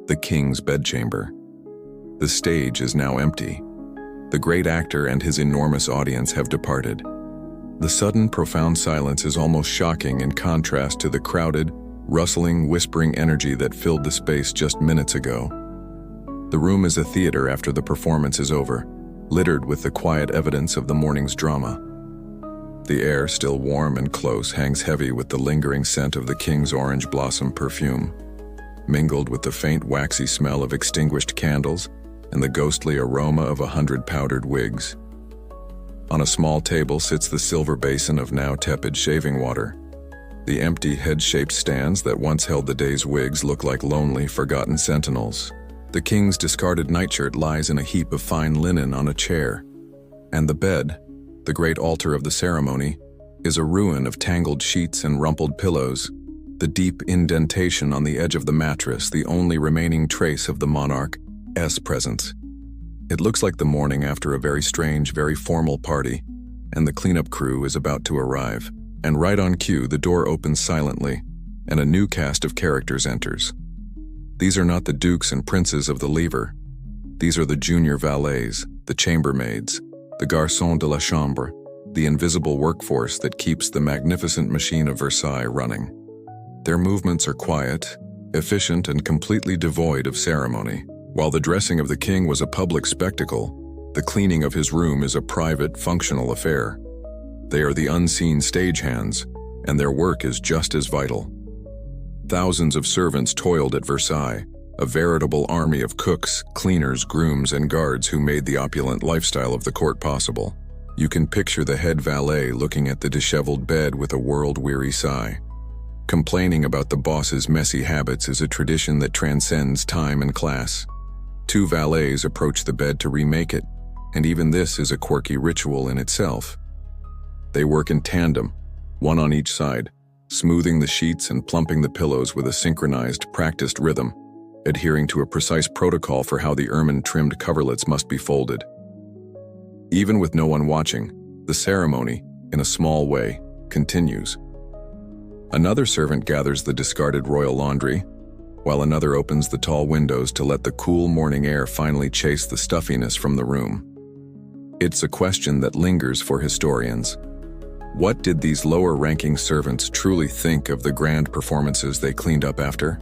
the king's bedchamber. The stage is now empty. The great actor and his enormous audience have departed. The sudden, profound silence is almost shocking in contrast to the crowded, rustling, whispering energy that filled the space just minutes ago. The room is a theater after the performance is over, littered with the quiet evidence of the morning's drama. The air, still warm and close, hangs heavy with the lingering scent of the king's orange blossom perfume. mingled with the faint waxy smell of extinguished candles and the ghostly aroma of 100 powdered wigs. On a small table sits the silver basin of now tepid shaving water. The empty head-shaped stands that once held the day's wigs look like lonely, forgotten sentinels. The king's discarded nightshirt lies in a heap of fine linen on a chair, and the bed, the great altar of the ceremony, is a ruin of tangled sheets and rumpled pillows, the deep indentation on the edge of the mattress the only remaining trace of the monarch's presence. It looks like the morning after a very strange, very formal party, and the cleanup crew is about to arrive. And right on cue, the door opens silently, and a new cast of characters enters. These are not the dukes and princes of the lever. These are the junior valets, the chambermaids, the garçons de la chambre, the invisible workforce that keeps the magnificent machine of Versailles running. Their movements are quiet, efficient, and completely devoid of ceremony. While the dressing of the king was a public spectacle, the cleaning of his room is a private, functional affair. They are the unseen stagehands, and their work is just as vital. Thousands of servants toiled at Versailles, a veritable army of cooks, cleaners, grooms, and guards who made the opulent lifestyle of the court possible. You can picture the head valet looking at the disheveled bed with a world-weary sigh. Complaining about the boss's messy habits is a tradition that transcends time and class. 2 valets approach the bed to remake it, and even this is a quirky ritual in itself. They work in tandem, one on each side, smoothing the sheets and plumping the pillows with a synchronized, practiced rhythm, adhering to a precise protocol for how the ermine-trimmed coverlets must be folded. Even with no one watching, the ceremony, in a small way, continues. Another servant gathers the discarded royal laundry, while another opens the tall windows to let the cool morning air finally chase the stuffiness from the room. It's a question that lingers for historians. What did these lower-ranking servants truly think of the grand performances they cleaned up after?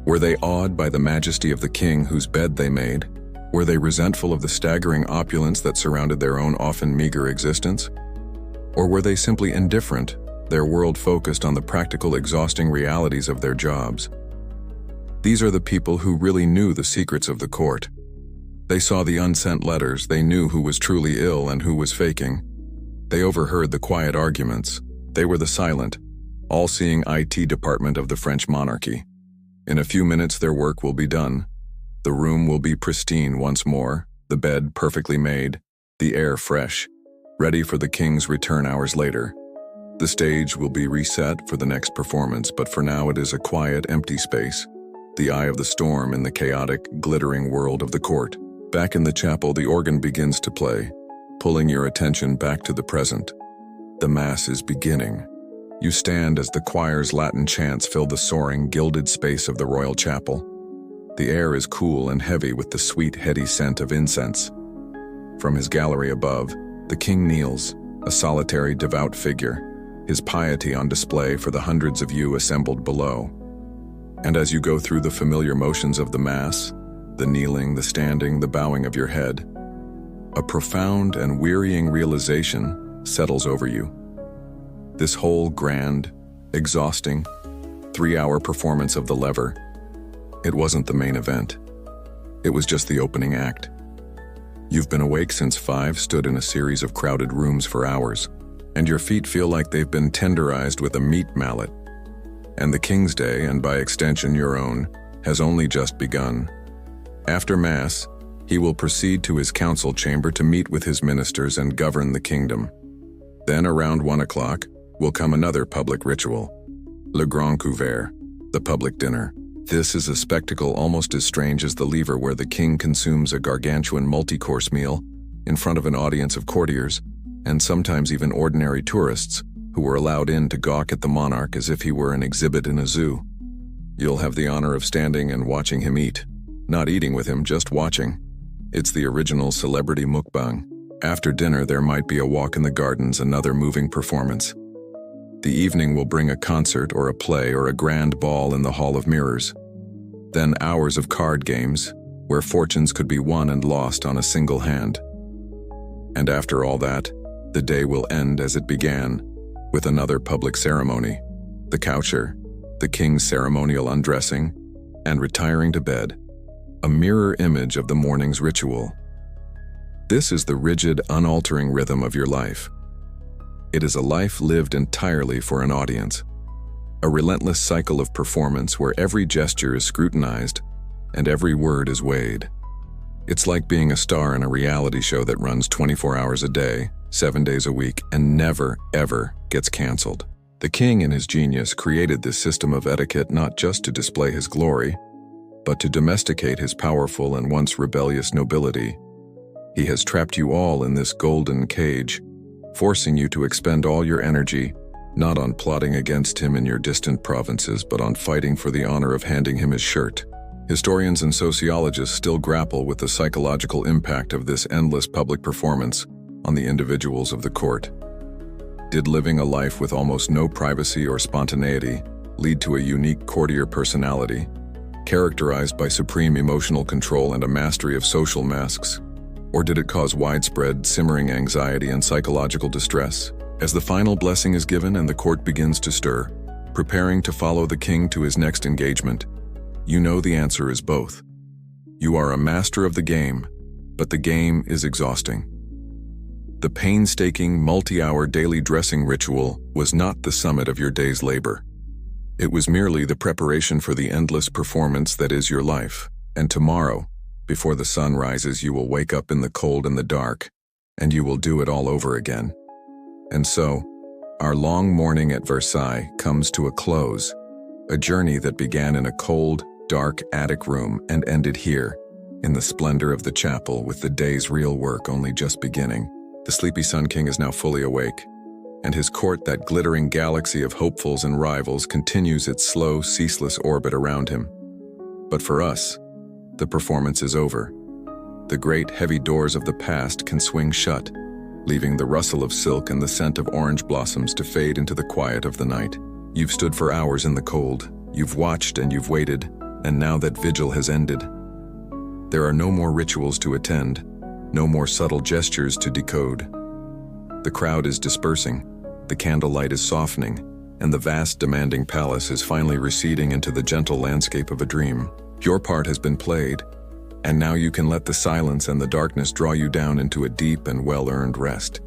Were they awed by the majesty of the king whose bed they made? Were they resentful of the staggering opulence that surrounded their own often meager existence? Or were they simply indifferent, their world focused on the practical, exhausting realities of their jobs? These are the people who really knew the secrets of the court. They saw the unsent letters, they knew who was truly ill and who was faking. They overheard the quiet arguments. They were the silent, all-seeing IT department of the French monarchy. In a few minutes their work will be done. The room will be pristine once more, the bed perfectly made, the air fresh, ready for the king's return hours later. The stage will be reset for the next performance, but for now it is a quiet, empty space, the eye of the storm in the chaotic, glittering world of the court. Back in the chapel, the organ begins to play, pulling your attention back to the present. The Mass is beginning. You stand as the choir's Latin chants fill the soaring, gilded space of the royal chapel. The air is cool and heavy with the sweet, heady scent of incense. From his gallery above, the king kneels, a solitary, devout figure, his piety on display for the hundreds of you assembled below. And as you go through the familiar motions of the Mass, the kneeling, the standing, the bowing of your head, a profound and wearying realization settles over you. This whole grand, exhausting, 3-hour performance of the lever, it wasn't the main event. It was just the opening act. You've been awake since 5, stood in a series of crowded rooms for hours, and your feet feel like they've been tenderized with a meat mallet. And the king's day, and by extension your own, has only just begun. After Mass, he will proceed to his council chamber to meet with his ministers and govern the kingdom. Then around 1 o'clock will come another public ritual, Le Grand Couvert, the public dinner. This is a spectacle almost as strange as the lever, where the king consumes a gargantuan multi-course meal in front of an audience of courtiers, and sometimes even ordinary tourists, who were allowed in to gawk at the monarch as if he were an exhibit in a zoo. You'll have the honor of standing and watching him eat. Not eating with him, just watching. It's the original celebrity mukbang. After dinner, there might be a walk in the gardens, another moving performance. The evening will bring a concert or a play or a grand ball in the Hall of Mirrors. Then hours of card games, where fortunes could be won and lost on a single hand. And after all that, the day will end as it began, with another public ceremony, the coucher, the king's ceremonial undressing, and retiring to bed, a mirror image of the morning's ritual. This is the rigid, unaltering rhythm of your life. It is a life lived entirely for an audience, a relentless cycle of performance where every gesture is scrutinized and every word is weighed. It's like being a star in a reality show that runs 24 hours a day, 7 days a week, and never, ever gets canceled. The king, in his genius, created this system of etiquette not just to display his glory, but to domesticate his powerful and once rebellious nobility. He has trapped you all in this golden cage, forcing you to expend all your energy, not on plotting against him in your distant provinces, but on fighting for the honor of handing him his shirt. Historians and sociologists still grapple with the psychological impact of this endless public performance on the individuals of the court. Did living a life with almost no privacy or spontaneity lead to a unique courtier personality, characterized by supreme emotional control and a mastery of social masks? Or did it cause widespread, simmering anxiety and psychological distress? As the final blessing is given and the court begins to stir, preparing to follow the king to his next engagement, you know the answer is both. You are a master of the game, but the game is exhausting. The painstaking, multi-hour daily dressing ritual was not the summit of your day's labor. It was merely the preparation for the endless performance that is your life, and tomorrow, before the sun rises, you will wake up in the cold and the dark, and you will do it all over again. And so, our long morning at Versailles comes to a close, a journey that began in a cold, dark attic room and ended here, in the splendor of the chapel, with the day's real work only just beginning. The sleepy Sun King is now fully awake, and his court, that glittering galaxy of hopefuls and rivals, continues its slow, ceaseless orbit around him. But for us, the performance is over. The great, heavy doors of the past can swing shut, leaving the rustle of silk and the scent of orange blossoms to fade into the quiet of the night. You've stood for hours in the cold, you've watched and you've waited, and now that vigil has ended. There are no more rituals to attend, no more subtle gestures to decode. The crowd is dispersing, the candlelight is softening, and the vast, demanding palace is finally receding into the gentle landscape of a dream. Your part has been played, and now you can let the silence and the darkness draw you down into a deep and well-earned rest,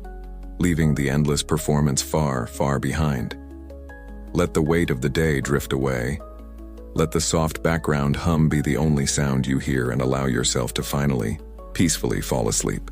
leaving the endless performance far, far behind. Let the weight of the day drift away. Let the soft background hum be the only sound you hear, and allow yourself to finally, peacefully fall asleep.